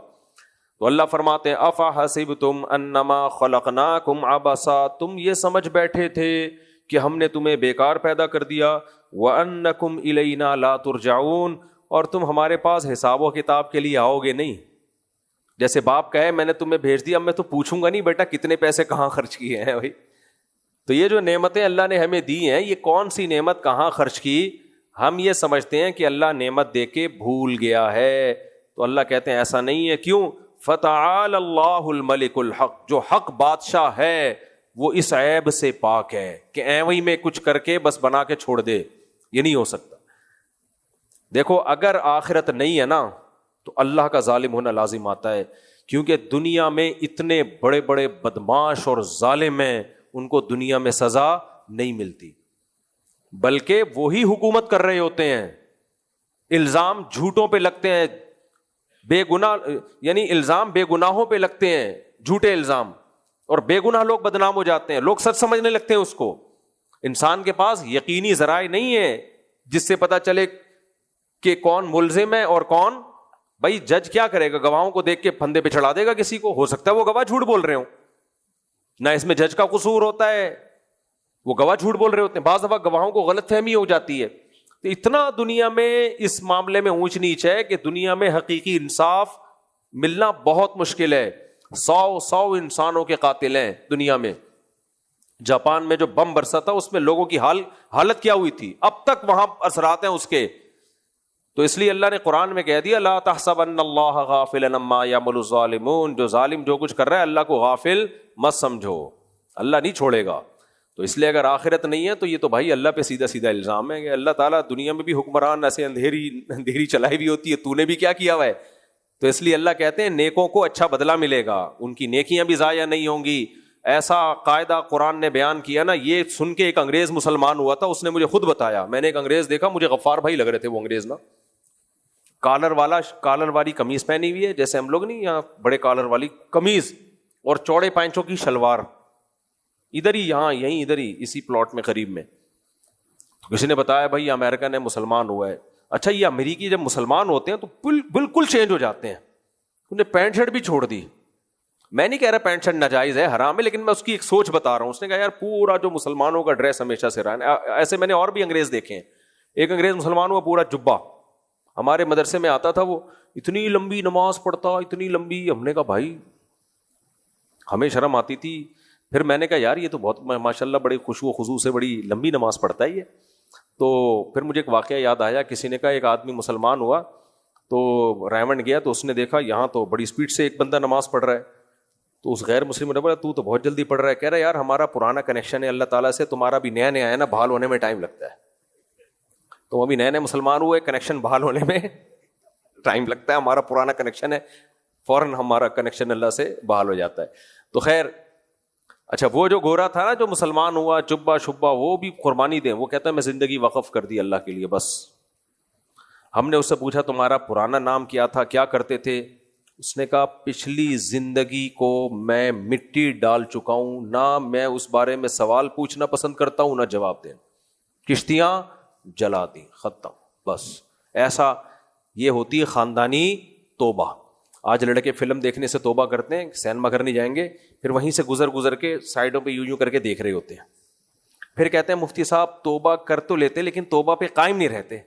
تو اللہ فرماتے ہیں افا حسبتم انما خلقناکم عبثا, تم یہ سمجھ بیٹھے تھے کہ ہم نے تمہیں بیکار پیدا کر دیا, وانکم الینا لا ترجعون, اور تم ہمارے پاس حساب و کتاب کے لیے آؤ گے نہیں. جیسے باپ کہے میں نے تمہیں بھیج دیا, میں تو پوچھوں گا نہیں بیٹا کتنے پیسے کہاں خرچ کیے ہیں بھائی. تو یہ جو نعمتیں اللہ نے ہمیں دی ہیں, یہ کون سی نعمت کہاں خرچ کی؟ ہم یہ سمجھتے ہیں کہ اللہ نعمت دے کے بھول گیا ہے. تو اللہ کہتے ہیں ایسا نہیں ہے. کیوں؟ فتعال اللہ الملک الحق, جو حق بادشاہ ہے وہ اس عیب سے پاک ہے کہ ایویں میں کچھ کر کے بس بنا کے چھوڑ دے, یہ نہیں ہو سکتا. دیکھو اگر آخرت نہیں ہے نا تو اللہ کا ظالم ہونا لازم آتا ہے, کیونکہ دنیا میں اتنے بڑے بڑے بدماش اور ظالم ہیں, ان کو دنیا میں سزا نہیں ملتی, بلکہ وہی حکومت کر رہے ہوتے ہیں. الزام جھوٹوں پہ لگتے ہیں, بے گناہ یعنی الزام بے گناہوں پہ لگتے ہیں, جھوٹے الزام, اور بے گناہ لوگ بدنام ہو جاتے ہیں, لوگ سچ سمجھنے لگتے ہیں اس کو. انسان کے پاس یقینی ذرائع نہیں ہے جس سے پتا چلے کہ کون ملزم ہے اور کون. بھائی جج کیا کرے گا؟ گواہوں کو دیکھ کے پھندے پہ چڑھا دے گا کسی کو, ہو سکتا ہے وہ گواہ جھوٹ بول رہے ہوں, نہ اس میں جج کا قصور ہوتا ہے, وہ گواہ جھوٹ بول رہے ہوتے ہیں. بعض دفعہ گواہوں کو غلط فہمی ہو جاتی ہے. تو اتنا دنیا میں اس معاملے میں اونچ نیچ ہے کہ دنیا میں حقیقی انصاف ملنا بہت مشکل ہے. 100 انسانوں کے قاتل ہیں دنیا میں. جاپان میں جو بم برسا تھا اس میں لوگوں کی حالت کیا ہوئی تھی, اب تک وہاں اثرات ہیں اس کے. تو اس لیے اللہ نے قرآن میں کہہ دیا لا تحسبن اللہ غافلا عما یعمل الظالمون, جو ظالم جو کچھ کر رہا ہے اللہ کو غافل مت سمجھو, اللہ نہیں چھوڑے گا. تو اس لیے اگر آخرت نہیں ہے تو یہ تو بھائی اللہ پہ سیدھا سیدھا الزام ہے کہ اللہ تعالیٰ دنیا میں بھی حکمران ایسے اندھیری چلائی ہوئی ہوتی ہے, تو نے بھی کیا کیا ہوا ہے. تو اس لیے اللہ کہتے ہیں نیکوں کو اچھا بدلہ ملے گا, ان کی نیکیاں بھی ضائع نہیں ہوں گی. ایسا قاعدہ قرآن نے بیان کیا نا, یہ سن کے ایک انگریز مسلمان ہوا تھا, اس نے مجھے خود بتایا. میں نے ایک انگریز دیکھا, مجھے غفار بھائی لگ رہے تھے وہ انگریز نا, کالر والی قمیض پہنی ہوئی ہے جیسے ہم لوگ نہیں یہاں بڑے کالر والی قمیض اور چوڑے پینچوں کی شلوار, ادھر ہی یہاں یہیں ادھر ہی اسی پلاٹ میں قریب میں. کسی نے بتایا بھائی امریکن ہے مسلمان ہوا ہے. اچھا یہ امریکی جب مسلمان ہوتے ہیں تو بالکل چینج ہو جاتے ہیں, انہیں پینٹ شرٹ بھی چھوڑ دی, میں نہیں کہہ رہا پینٹ شرٹ ناجائز ہے، حرام ہے، لیکن میں اس کی ایک سوچ بتا رہا ہوں. اس نے کہا یار پورا جو مسلمانوں کا ڈریس ہمیشہ سے رہا ہے، ایسے میں نے اور بھی انگریز دیکھے ہیں. ایک انگریز مسلمانوں کا پورا جبہ، ہمارے مدرسے میں آتا تھا، وہ اتنی لمبی نماز پڑھتا، اتنی لمبی. ہم نے کہا بھائی ہمیں شرم آتی تھی. پھر میں نے کہا یار یہ تو بہت ماشاء اللہ بڑے خشوع و خضوع سے بڑی لمبی نماز پڑھتا ہے یہ. تو پھر مجھے ایک واقعہ یاد آیا. کسی نے کہا ایک آدمی مسلمان ہوا تو ریونڈ گیا تو اس نے دیکھا یہاں تو بڑی اسپیڈ سے ایک بندہ نماز پڑھ رہا ہے. تو اس غیر مسلم نے بولا تو بہت جلدی پڑھ رہا ہے. کہہ رہا ہے یار ہمارا پرانا کنیکشن ہے اللہ تعالیٰ سے، تمہارا بھی نیا نیا ہے نا، بحال ہونے میں ٹائم لگتا ہے. تو ابھی نئے نئے مسلمان ہوئے، کنیکشن بحال ہونے میں ٹائم لگتا ہے. ہمارا پرانا کنیکشن ہے، فوراً ہمارا کنیکشن اللہ سے بحال ہو جاتا ہے. تو خیر اچھا، وہ جو گورا تھا نا جو مسلمان ہوا چبا شبا، وہ بھی قربانی دیں. وہ کہتا ہے میں زندگی وقف کر دی اللہ کے لیے بس. ہم نے اس سے پوچھا تمہارا پرانا نام کیا تھا، کیا کرتے تھے؟ اس نے کہا پچھلی زندگی کو میں مٹی ڈال چکا ہوں، نہ میں اس بارے میں سوال پوچھنا پسند کرتا ہوں نہ جواب دینا. کشتیاں جلا دی، ختم بس. ایسا یہ ہوتی ہے خاندانی توبہ. آج لڑکے فلم دیکھنے سے توبہ کرتے ہیں، سینما گھر نہیں جائیں گے، پھر وہیں سے گزر کے سائڈوں پہ یوں کر کے دیکھ رہے ہوتے ہیں. پھر کہتے ہیں مفتی صاحب توبہ کر تو لیتے لیکن توبہ پہ قائم نہیں رہتے.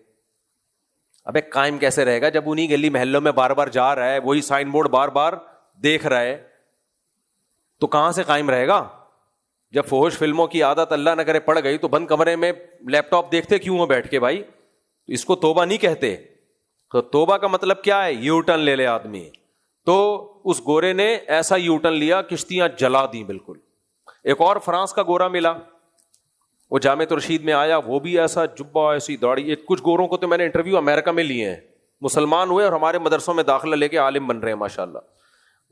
ابے قائم کیسے رہے گا جب انہی گلی محلوں میں بار بار جا رہا ہے، وہی سائن بورڈ بار بار دیکھ رہا ہے، تو کہاں سے قائم رہے گا؟ جب فحش فلموں کی عادت اللہ نہ کرے پڑ گئی تو بند کمرے میں لیپ ٹاپ دیکھتے کیوں ہو بیٹھ کے بھائی؟ اس کو توبہ نہیں کہتے. تو توبہ کا مطلب کیا ہے؟ یو ٹرن لے لے آدمی. تو اس گورے نے ایسا یو ٹرن لیا، کشتیاں جلا دی بالکل. ایک اور فرانس کا گورا ملا، وہ جامع رشید میں آیا، وہ بھی ایسا جبہ ایسی داڑھی. ایک کچھ گوروں کو تو میں نے انٹرویو امریکہ میں لیے ہیں، مسلمان ہوئے اور ہمارے مدرسوں میں داخلہ لے کے عالم بن رہے ہیں ماشاءاللہ.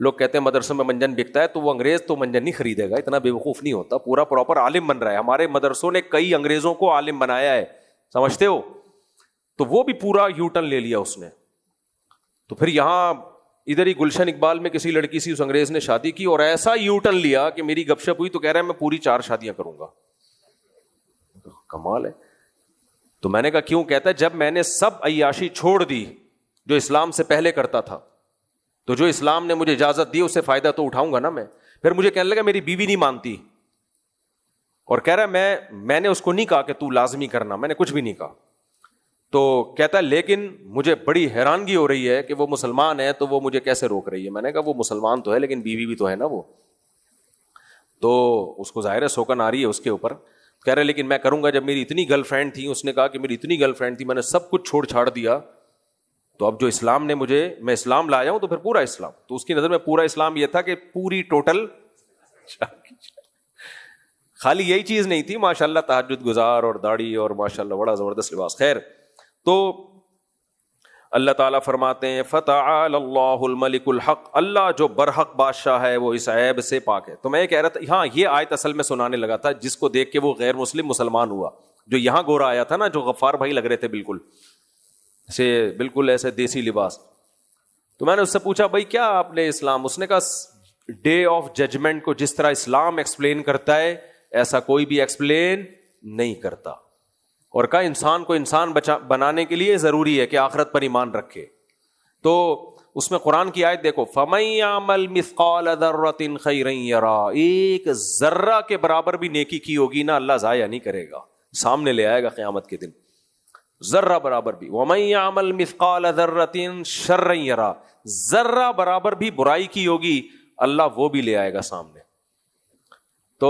لوگ کہتے ہیں مدرسوں میں منجن بکتا ہے، تو وہ انگریز تو منجن نہیں خریدے گا، اتنا بے وقوف نہیں ہوتا، پورا پراپر عالم بن رہا ہے. ہمارے مدرسوں نے کئی انگریزوں کو عالم بنایا ہے، سمجھتے ہو؟ تو وہ بھی پورا یو ٹرن لے لیا اس نے. تو پھر یہاں ادھر ہی گلشن اقبال میں کسی لڑکی سی اس انگریز نے شادی کی اور ایسا یو ٹرن لیا کہ میری گپ شپ ہوئی تو کہہ رہا ہے میں پوری 4 شادیاں کروں گا. کمال ہے. تو میں نے کہا کیوں؟ کہتا ہے جب میں نے سب عیاشی چھوڑ دی جو اسلام سے پہلے کرتا تھا، تو جو اسلام نے مجھے اجازت دی اس سے فائدہ تو اٹھاؤں گا نا میں. پھر مجھے کہنے لگا میری بیوی نہیں مانتی، اور کہہ رہا ہے میں نے اس کو نہیں کہا کہ تو لازمی کرنا، میں نے کچھ بھی نہیں کہا. تو کہتا ہے لیکن مجھے بڑی حیرانگی ہو رہی ہے کہ وہ مسلمان ہے تو وہ مجھے کیسے روک رہی ہے. میں نے کہا وہ مسلمان تو ہے لیکن بیوی بھی تو ہے نا وہ، تو اس کو ظاہر ہے سوکن آ رہی ہے اس کے اوپر. کہہ رہے لیکن میں کروں گا. جب میری اتنی گرل فرینڈ تھی، اس نے کہا کہ میری اتنی گرل فرینڈ تھی، میں نے سب کچھ چھوڑ چھاڑ دیا، تو اب جو اسلام نے میں اسلام لایا ہوں تو پھر پورا اسلام. تو اس کی نظر میں پورا اسلام یہ تھا کہ پوری ٹوٹل خالی یہی چیز نہیں تھی، ماشاءاللہ تہجد گزار اور داڑھی اور ماشاءاللہ بڑا زبردست لباس. خیر تو اللہ تعالیٰ فرماتے ہیں فتعال اللہ الملک الحق، اللہ جو برحق بادشاہ ہے وہ اس عیب سے پاک ہے. تو میں یہ کہہ رہا تھا، ہاں یہ آیت اصل میں سنانے لگا تھا جس کو دیکھ کے وہ غیر مسلم مسلمان ہوا، جو یہاں گورا آیا تھا نا، جو غفار بھائی لگ رہے تھے بالکل ایسے دیسی لباس. تو میں نے اس سے پوچھا بھائی کیا آپ نے اسلام؟ اس نے کہا ڈے آف ججمنٹ کو جس طرح اسلام ایکسپلین کرتا ہے ایسا کوئی بھی ایکسپلین نہیں کرتا. اور کہا انسان کو انسان بنانے کے لیے ضروری ہے کہ آخرت پر ایمان رکھے. تو اس میں قرآن کی آیت دیکھو، فَمَن يَعْمَلْ مِثْقَالَ ذَرَّةٍ خَيْرًا يَرَهُ، ایک ذرہ کے برابر بھی نیکی کی ہوگی نا اللہ ضائع نہیں کرے گا، سامنے لے آئے گا قیامت کے دن، ذرہ برابر بھی. وَمَن يَعْمَلْ مِثْقَالَ ذَرَّةٍ شَرًّا يَرَهُ، ذرہ برابر بھی برائی کی ہوگی اللہ وہ بھی لے آئے گا سامنے. تو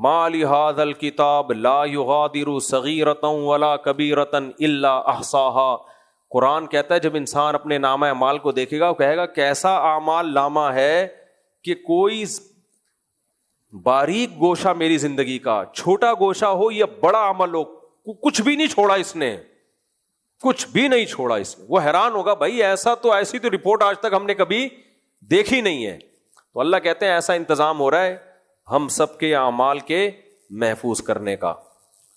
ما لهذا الکتاب لا یغادر صغیرۃ ولا کبیرۃ الا احصاها، قرآن کہتا ہے جب انسان اپنے نامہ اعمال کو دیکھے گا وہ کہے گا کیسا اعمال نامہ ہے کہ کوئی باریک گوشہ میری زندگی کا، چھوٹا گوشہ ہو یا بڑا عمل ہو، کچھ بھی نہیں چھوڑا اس نے، کچھ بھی نہیں چھوڑا اس نے. وہ حیران ہوگا بھائی ایسی تو رپورٹ آج تک ہم نے کبھی دیکھی نہیں ہے. تو اللہ کہتے ہیں ایسا انتظام ہو رہا ہے ہم سب کے اعمال کے محفوظ کرنے کا.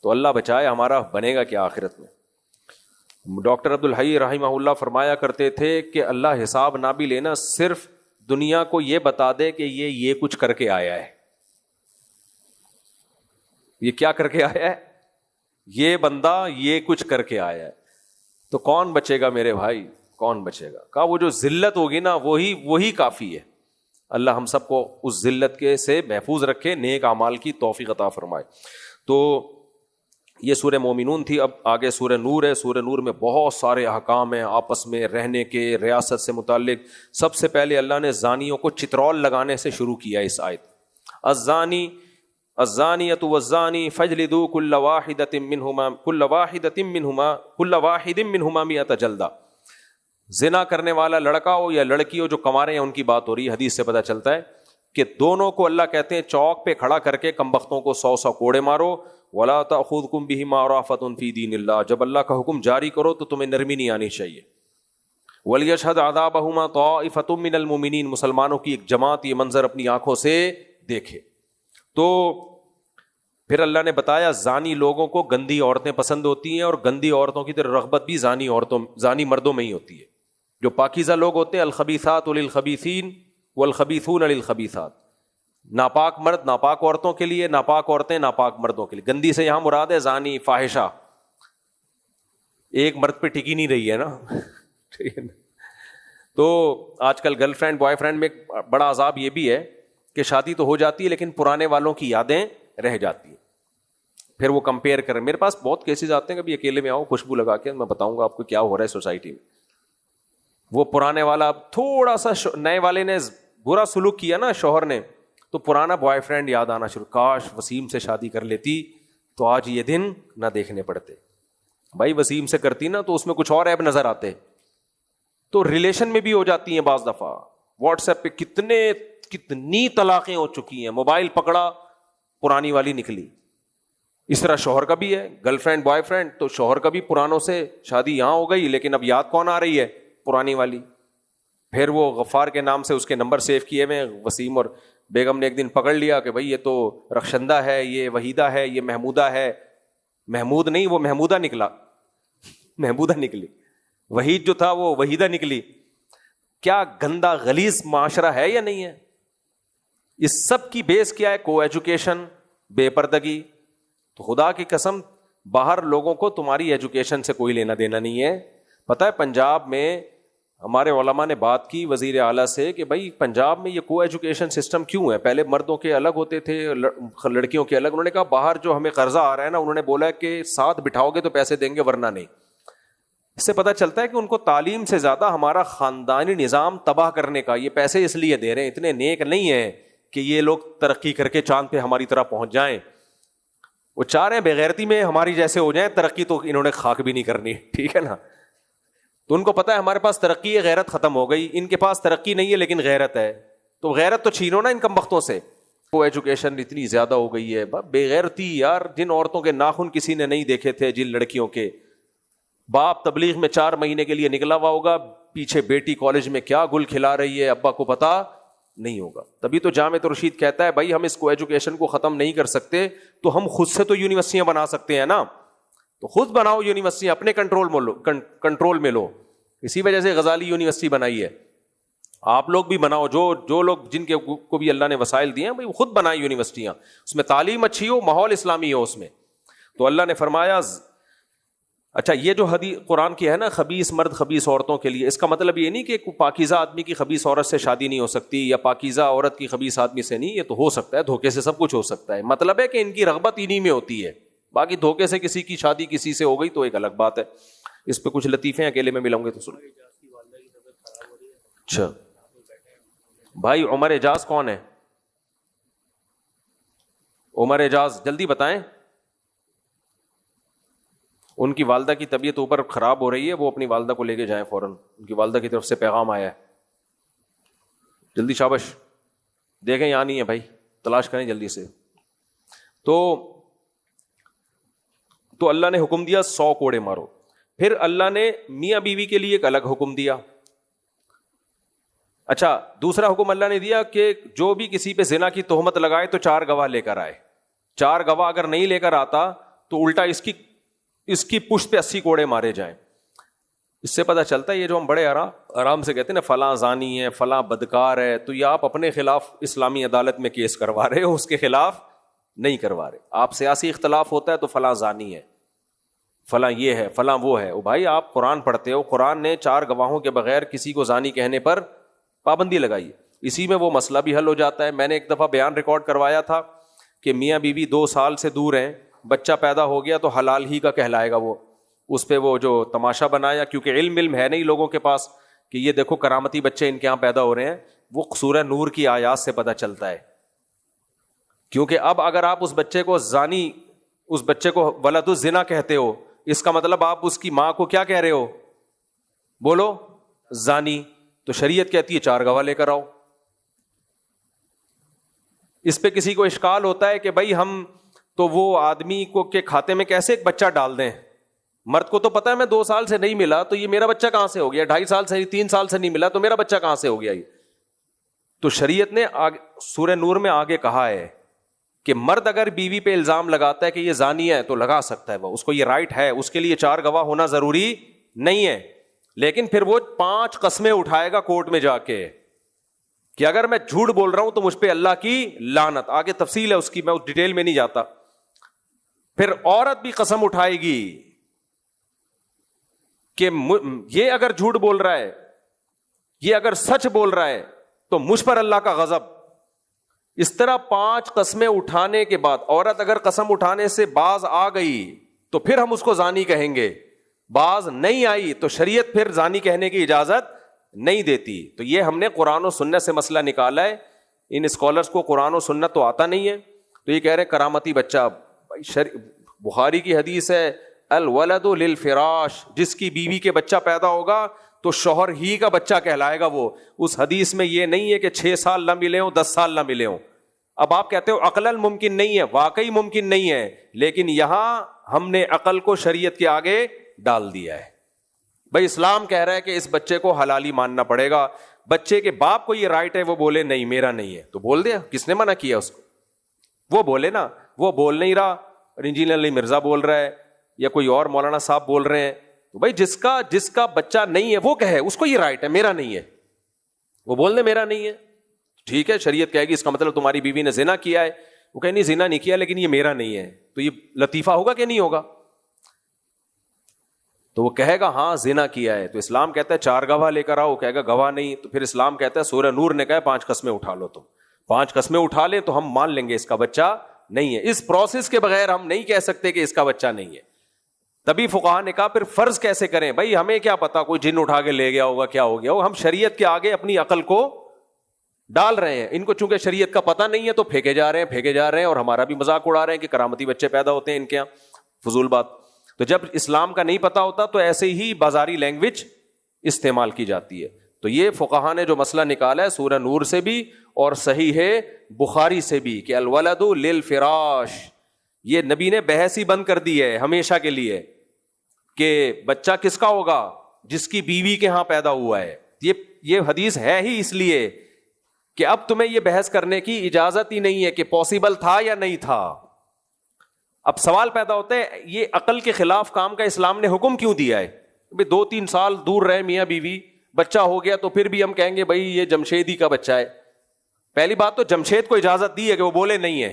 تو اللہ بچائے ہمارا بنے گا کیا آخرت میں. ڈاکٹر عبدالحی رحمہ اللہ فرمایا کرتے تھے کہ اللہ حساب نہ بھی لینا، صرف دنیا کو یہ بتا دے کہ یہ کچھ کر کے آیا ہے. یہ کیا کر کے آیا ہے؟ یہ بندہ یہ کچھ کر کے آیا ہے. تو کون بچے گا میرے بھائی، کون بچے گا؟ کہا وہ جو ذلت ہوگی نا وہی کافی ہے. اللہ ہم سب کو اس ذلت کے سے محفوظ رکھے, نیک اعمال کی توفیق عطا فرمائے. تو یہ سورہ مومنون تھی. اب آگے سورہ نور ہے. سورہ نور میں بہت سارے احکام ہیں آپس میں رہنے کے, ریاست سے متعلق. سب سے پہلے اللہ نے زانیوں کو چترول لگانے سے شروع کیا اس آیت. الزانیۃ والزانی فاجلدوا كل واحد منهما 100 جلدہ. زنا کرنے والا لڑکا ہو یا لڑکی ہو, جو کنوارے ہیں ان کی بات ہو رہی ہے. حدیث سے پتہ چلتا ہے کہ دونوں کو اللہ کہتے ہیں چوک پہ کھڑا کر کے کمبختوں کو 100 کوڑے مارو. ولا تأخذکم بہما رأفۃ فی دین اللہ. جب اللہ کا حکم جاری کرو تو تمہیں نرمی نہیں آنی چاہیے. ولیشہد عذابہما طائفۃ من المؤمنین. مسلمانوں کی ایک جماعت یہ منظر اپنی آنکھوں سے دیکھے. تو پھر اللہ نے بتایا زانی لوگوں کو گندی عورتیں پسند ہوتی ہیں, اور گندی عورتوں کی طرف رغبت بھی زانی مردوں میں ہی ہوتی ہے. جو پاکیزہ لوگ ہوتے ہیں الخبیثات للخبیثین والخبیثون للخبیثات. ناپاک مرد ناپاک عورتوں کے لیے, ناپاک عورتیں ناپاک مردوں کے لیے. گندی سے یہاں مراد ہے زانی, فاحشہ. ایک مرد پہ ٹکی نہیں رہی ہے نا. تو آج کل گرل فرینڈ بوائے فرینڈ میں بڑا عذاب یہ بھی ہے کہ شادی تو ہو جاتی ہے لیکن پرانے والوں کی یادیں رہ جاتی ہیں. پھر وہ کمپیئر کریں. میرے پاس بہت کیسز آتے ہیں, کبھی اکیلے میں آؤ خوشبو لگا کے میں بتاؤں گا آپ کو کیا ہو رہا ہے سوسائٹی میں. وہ پرانے والا تھوڑا سا نئے والے نے برا سلوک کیا نا شوہر نے, تو پرانا بوائے فرینڈ یاد آنا شروع. کاش وسیم سے شادی کر لیتی تو آج یہ دن نہ دیکھنے پڑتے. بھائی وسیم سے کرتی نا تو اس میں کچھ اور عیب نظر آتے. تو ریلیشن میں بھی ہو جاتی ہیں بعض دفعہ. واٹس ایپ پہ کتنی طلاقیں ہو چکی ہیں. موبائل پکڑا پرانی والی نکلی. اس طرح شوہر کا بھی ہے, گرل فرینڈ بوائے فرینڈ, تو شوہر کا بھی پرانوں سے شادی یہاں ہو گئی لیکن اب یاد کون آ رہی ہے, پرانی والی. پھر وہ غفار کے نام سے اس کے نمبر سیو کیے ہوئے. وسیم اور بیگم نے ایک دن پکڑ لیا کہ بھائی یہ تو رخشندہ ہے, یہ وحیدہ ہے, یہ محمودہ ہے. محمود نہیں, وہ محمودہ نکلا, محمودہ نکلی. وحید جو تھا وہ وحیدہ نکلی. کیا گندا غلیظ معاشرہ ہے یا نہیں ہے؟ اس سب کی بیس کیا ہے؟ کو ایجوکیشن, بے پردگی. تو خدا کی قسم باہر لوگوں کو تمہاری ایجوکیشن سے کوئی لینا دینا نہیں ہے. پتہ ہے پنجاب میں ہمارے علماء نے بات کی وزیر اعلیٰ سے کہ بھائی پنجاب میں یہ کو ایجوکیشن سسٹم کیوں ہے؟ پہلے مردوں کے الگ ہوتے تھے, لڑکیوں کے الگ. انہوں نے کہا باہر جو ہمیں قرضہ آ رہا ہے نا, انہوں نے بولا کہ ساتھ بٹھاؤ گے تو پیسے دیں گے ورنہ نہیں. اس سے پتہ چلتا ہے کہ ان کو تعلیم سے زیادہ ہمارا خاندانی نظام تباہ کرنے کا یہ پیسے اس لیے دے رہے ہیں. اتنے نیک نہیں ہیں کہ یہ لوگ ترقی کر کے چاند پہ ہماری طرح پہنچ جائیں. وہ چاہ رہے ہیں بغیرتی میں ہماری جیسے ہو جائیں. ترقی تو انہوں نے خاک بھی نہیں کرنی, ٹھیک ہے نا. تو ان کو پتا ہے ہمارے پاس ترقی ہے, غیرت ختم ہو گئی. ان کے پاس ترقی نہیں ہے لیکن غیرت ہے, تو غیرت تو چھینو نا ان کم بختوں سے. وہ ایجوکیشن اتنی زیادہ ہو گئی ہے, بے غیرتی یار. جن عورتوں کے ناخن کسی نے نہیں دیکھے تھے, جن لڑکیوں کے باپ تبلیغ میں 4 مہینے کے لیے نکلا ہوا ہوگا, پیچھے بیٹی کالج میں کیا گل کھلا رہی ہے, ابا کو پتا نہیں ہوگا. تبھی تو جامع رشید کہتا ہے بھائی ہم اس کو ایجوکیشن کو ختم نہیں کر سکتے تو ہم خود سے تو یونیورسٹیاں بنا سکتے ہیں نا. تو خود بناؤ یونیورسٹیاں, اپنے کنٹرول میں لو. اسی وجہ سے غزالی یونیورسٹی بنائی ہے. آپ لوگ بھی بناؤ, جو لوگ جن کے کو بھی اللہ نے وسائل دیے ہیں بھائی خود بنائیں یونیورسٹیاں. اس میں تعلیم اچھی ہو, ماحول اسلامی ہو اس میں. تو اللہ نے فرمایا اچھا یہ جو حدیث قرآن کی ہے نا, خبیث مرد خبیث عورتوں کے لیے, اس کا مطلب یہ نہیں کہ پاکیزہ آدمی کی خبیث عورت سے شادی نہیں ہو سکتی, یا پاکیزہ عورت کی خبیث آدمی سے نہیں. یہ تو ہو سکتا ہے, دھوکے سے سب کچھ ہو سکتا ہے. مطلب ہے کہ ان کی رغبت انہی میں ہوتی ہے. باقی دھوکے سے کسی کی شادی کسی سے ہو گئی تو ایک الگ بات ہے. اس پہ کچھ لطیفے اکیلے میں ملاؤں گے تو سن. اچھا بھائی عمر اعجاز کون ہے؟ عمر اعجاز جلدی بتائیں. ان کی والدہ کی طبیعت اوپر خراب ہو رہی ہے, وہ اپنی والدہ کو لے کے جائیں فوراً. ان کی والدہ کی طرف سے پیغام آیا ہے, جلدی شابش. دیکھیں یہاں نہیں ہے بھائی, تلاش کریں جلدی سے. تو اللہ نے حکم دیا 100 کوڑے مارو. پھر اللہ نے میاں بیوی کے لیے ایک الگ حکم دیا. اچھا دوسرا حکم اللہ نے دیا کہ جو بھی کسی پہ زنا کی تہمت لگائے تو 4 گواہ لے کر آئے. 4 گواہ اگر نہیں لے کر آتا تو الٹا اس کی پشت پہ 80 کوڑے مارے جائیں. اس سے پتہ چلتا ہے یہ جو ہم بڑے آرام سے کہتے ہیں نا فلاں زانی ہے, فلاں بدکار ہے, تو یہ آپ اپنے خلاف اسلامی عدالت میں کیس کروا رہے ہو, اس کے خلاف نہیں کروا رہے. آپ سیاسی اختلاف ہوتا ہے تو فلاں زانی ہے, فلاں یہ ہے, فلاں وہ ہے. بھائی آپ قرآن پڑھتے ہو, قرآن نے 4 گواہوں کے بغیر کسی کو زانی کہنے پر پابندی لگائی ہے. اسی میں وہ مسئلہ بھی حل ہو جاتا ہے. میں نے ایک دفعہ بیان ریکارڈ کروایا تھا کہ میاں بیوی 2 سال سے دور ہیں, بچہ پیدا ہو گیا تو حلال ہی کا کہلائے گا وہ. اس پہ وہ جو تماشا بنایا, کیونکہ علم ہے نہیں لوگوں کے پاس کہ یہ دیکھو کرامتی بچے ان کے یہاں پیدا ہو رہے ہیں, وہ سورہ نور کی آیات سے پتہ چلتا ہے. کیونکہ اب اگر آپ اس بچے کو زانی, اس بچے کو ولد الزنا کہتے ہو, اس کا مطلب آپ اس کی ماں کو کیا کہہ رہے ہو؟ بولو, زانی. تو شریعت کہتی ہے 4 گواہ لے کر آؤ. اس پہ کسی کو اشکال ہوتا ہے کہ بھائی ہم تو وہ آدمی کو کے کھاتے میں کیسے ایک بچہ ڈال دیں؟ مرد کو تو پتا ہے میں 2 سال سے نہیں ملا تو یہ میرا بچہ کہاں سے ہو گیا, 2.5 سال سے 3 سال سے نہیں ملا تو میرا بچہ کہاں سے ہو گیا. یہ تو شریعت نے سورہ نور میں آگے کہا ہے کہ مرد اگر بیوی پہ الزام لگاتا ہے کہ یہ زانی ہے تو لگا سکتا ہے, وہ اس کو یہ رائٹ ہے, اس کے لیے 4 گواہ ہونا ضروری نہیں ہے. لیکن پھر وہ 5 قسمیں اٹھائے گا کورٹ میں جا کے کہ اگر میں جھوٹ بول رہا ہوں تو مجھ پہ اللہ کی لعنت. آگے تفصیل ہے اس کی, میں اس ڈیٹیل میں نہیں جاتا. پھر عورت بھی قسم اٹھائے گی کہ یہ اگر جھوٹ بول رہا ہے, یہ اگر سچ بول رہا ہے تو مجھ پر اللہ کا غضب. اس طرح 5 قسمیں اٹھانے کے بعد عورت اگر قسم اٹھانے سے باز آ گئی تو پھر ہم اس کو زانی کہیں گے, باز نہیں آئی تو شریعت پھر زانی کہنے کی اجازت نہیں دیتی. تو یہ ہم نے قرآن و سنت سے مسئلہ نکالا ہے. ان اسکالرز کو قرآن و سنت تو آتا نہیں ہے, تو یہ کہہ رہے کرامتی بچہ. بخاری کی حدیث ہے الولد للفراش, جس کی بیوی کے بچہ پیدا ہوگا تو شوہر ہی کا بچہ کہلائے گا وہ. اس حدیث میں یہ نہیں ہے کہ 6 سال نہ ملے ہوں 10 سال نہ ملے ہوں. اب آپ کہتے ہو عقلاً ممکن نہیں ہے, واقعی ممکن نہیں ہے, لیکن یہاں ہم نے عقل کو شریعت کے آگے ڈال دیا ہے. بھائی اسلام کہہ رہا ہے کہ اس بچے کو حلالی ماننا پڑے گا. بچے کے باپ کو یہ رائٹ ہے, وہ بولے نہیں میرا نہیں ہے تو بول دیا, کس نے منع کیا اس کو؟ وہ بولے نا, وہ بول نہیں رہا, انجینئر علی مرزا بول رہا ہے یا کوئی اور مولانا صاحب بول رہے ہیں, تو بھائی جس کا بچہ نہیں ہے وہ کہے, اس کو یہ رائٹ ہے, میرا نہیں ہے, وہ بول دے میرا نہیں ہے. ٹھیک ہے, شریعت کہے گی اس کا مطلب تمہاری بیوی نے زنا کیا ہے, وہ کہے نہیں زنا نہیں کیا لیکن یہ میرا نہیں ہے, تو یہ لطیفہ ہوگا کہ نہیں ہوگا؟ تو وہ کہے گا ہاں زنا کیا ہے, تو اسلام کہتا ہے 4 گواہ لے کر آؤ, کہے گا گواہ نہیں, تو پھر اسلام کہتا ہے سورہ نور نے کہا 5 قسمیں اٹھا لو. تم 5 قسمیں اٹھا لے تو ہم مان لیں گے اس کا بچہ نہیں ہے. اس پروسیس کے بغیر ہم نہیں کہہ سکتے کہ اس کا بچہ نہیں ہے. تبھی فقہا نے کہا پھر فرض کیسے کریں؟ بھائی ہمیں کیا پتا, کوئی جن اٹھا کے لے گیا ہوگا, کیا ہو گیا ہوگا, ہم شریعت کے آگے اپنی عقل کو ڈال رہے ہیں. ان کو چونکہ شریعت کا پتہ نہیں ہے تو پھینکے جا رہے ہیں اور ہمارا بھی مذاق اڑا رہے ہیں کہ کرامتی بچے پیدا ہوتے ہیں ان کے یہاں, فضول بات. تو جب اسلام کا نہیں پتا ہوتا تو ایسے ہی بازاری لینگویج استعمال کی جاتی ہے. تو یہ فقہا نے جو مسئلہ نکالا ہے سورہ نور سے بھی اور صحیح ہے بخاری سے بھی کہ الولد للفراش, یہ نبی نے بحث ہی بند کر دی ہے ہمیشہ کے لیے کہ بچہ کس کا ہوگا, جس کی بیوی کے ہاں پیدا ہوا ہے. یہ حدیث ہے ہی اس لیے کہ اب تمہیں یہ بحث کرنے کی اجازت ہی نہیں ہے کہ پاسبل تھا یا نہیں تھا. اب سوال پیدا ہوتا ہے یہ عقل کے خلاف کام کا اسلام نے حکم کیوں دیا ہے؟ 2-3 سال دور رہے میاں بیوی, بچہ ہو گیا تو پھر بھی ہم کہیں گے بھائی یہ جمشیدی کا بچہ ہے. پہلی بات تو جمشید کو اجازت دی ہے کہ وہ بولے نہیں ہے,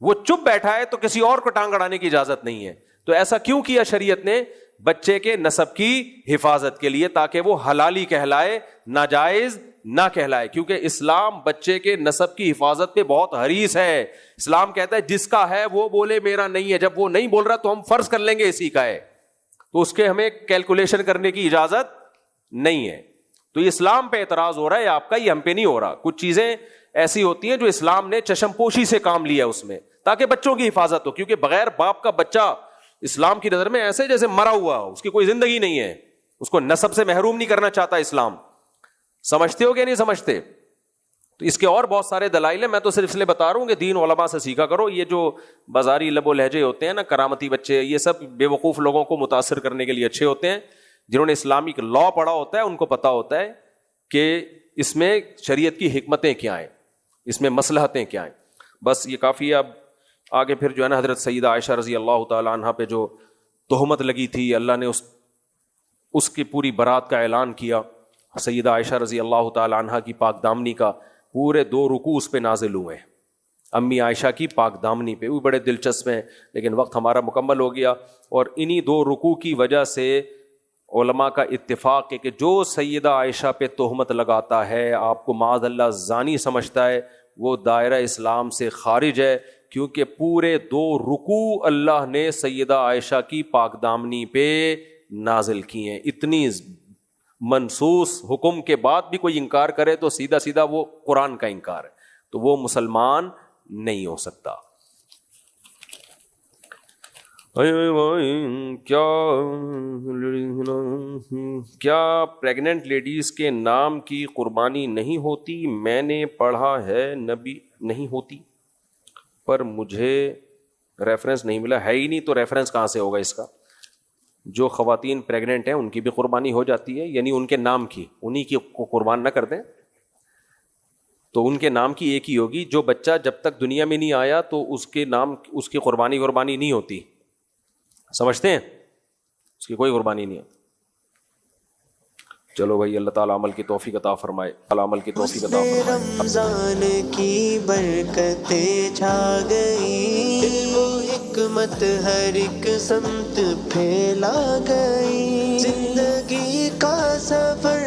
وہ چپ بیٹھا ہے تو کسی اور کو ٹانگ اڑانے کی اجازت نہیں ہے. تو ایسا کیوں کیا شریعت نے؟ بچے کے نسب کی حفاظت کے لیے, تاکہ وہ حلالی کہلائے, ناجائز نہ کہلائے. کیونکہ اسلام بچے کے نسب کی حفاظت پہ بہت حریص ہے. اسلام کہتا ہے جس کا ہے وہ بولے میرا نہیں ہے, جب وہ نہیں بول رہا تو ہم فرض کر لیں گے اسی کا ہے, تو اس کے ہمیں کیلکولیشن کرنے کی اجازت نہیں ہے. تو یہ اسلام پہ اعتراض ہو رہا ہے آپ کا, یہ ہم پہ نہیں ہو رہا. کچھ چیزیں ایسی ہوتی ہیں جو اسلام نے چشم پوشی سے کام لیا اس میں, تاکہ بچوں کی حفاظت ہو. کیونکہ بغیر باپ کا بچہ اسلام کی نظر میں ایسے جیسے مرا ہوا ہو, اس کی کوئی زندگی نہیں ہے, اس کو نسب سے محروم نہیں کرنا چاہتا اسلام. سمجھتے ہو کہ نہیں سمجھتے؟ تو اس کے اور بہت سارے دلائل ہیں, میں تو صرف اس لیے بتا رہا ہوں کہ دین علماء سے سیکھا کرو. یہ جو بازاری لب و لہجے ہوتے ہیں نا, کرامتی بچے, یہ سب بے وقوف لوگوں کو متاثر کرنے کے لیے اچھے ہوتے ہیں. جنہوں نے اسلامک لا پڑھا ہوتا ہے ان کو پتا ہوتا ہے کہ اس میں شریعت کی حکمتیں کیا ہیں, اس میں مصلحتیں کیا ہیں. بس یہ کافی ہے. اب آگے پھر جو ہے نا حضرت سیدہ عائشہ رضی اللہ تعالی عنہا پہ جو تہمت لگی تھی, اللہ نے اس کی پوری برات کا اعلان کیا. سیدہ عائشہ رضی اللہ تعالی عنہا کی پاک دامنی کا پورے 2 رکوع اس پہ نازل ہوئے ہیں. امی عائشہ کی پاک دامنی پہ وہ بڑے دلچسپ ہیں, لیکن وقت ہمارا مکمل ہو گیا. اور انہی 2 رکوع کی وجہ سے علماء کا اتفاق ہے کہ جو سیدہ عائشہ پہ تہمت لگاتا ہے، آپ کو معاذ اللہ زانی سمجھتا ہے، وہ دائرہ اسلام سے خارج ہے، کیونکہ پورے 2 رکوع اللہ نے سیدہ عائشہ کی پاک دامنی پہ نازل کی ہیں۔ اتنی منصوص حکم کے بعد بھی کوئی انکار کرے تو سیدھا سیدھا وہ قرآن کا انکار ہے، تو وہ مسلمان نہیں ہو سکتا۔ کیا پریگننٹ لیڈیز کے نام کی قربانی نہیں ہوتی؟ میں نے پڑھا ہے نبی نہیں ہوتی، پر مجھے ریفرنس نہیں ملا، ہے ہی نہیں تو ریفرنس کہاں سے ہوگا اس کا؟ جو خواتین پریگننٹ ہیں ان کی بھی قربانی ہو جاتی ہے، یعنی ان کے نام کی، انہی کی قربان نہ کر دیں تو ان کے نام کی ایک ہی ہوگی۔ جو بچہ جب تک دنیا میں نہیں آیا تو اس کے نام، اس کی قربانی نہیں ہوتی، سمجھتے ہیں؟ اس کی کوئی قربانی نہیں ہے۔ چلو بھائی، اللہ تعالیٰ عمل کی توفیق عطا فرمائے، عمل کی توفیق عطا فرمائے۔ رمضان کی برکتیں چھا گئی، علم و حکمت ہر ایک سمت پھیلا گئی، زندگی کا سفر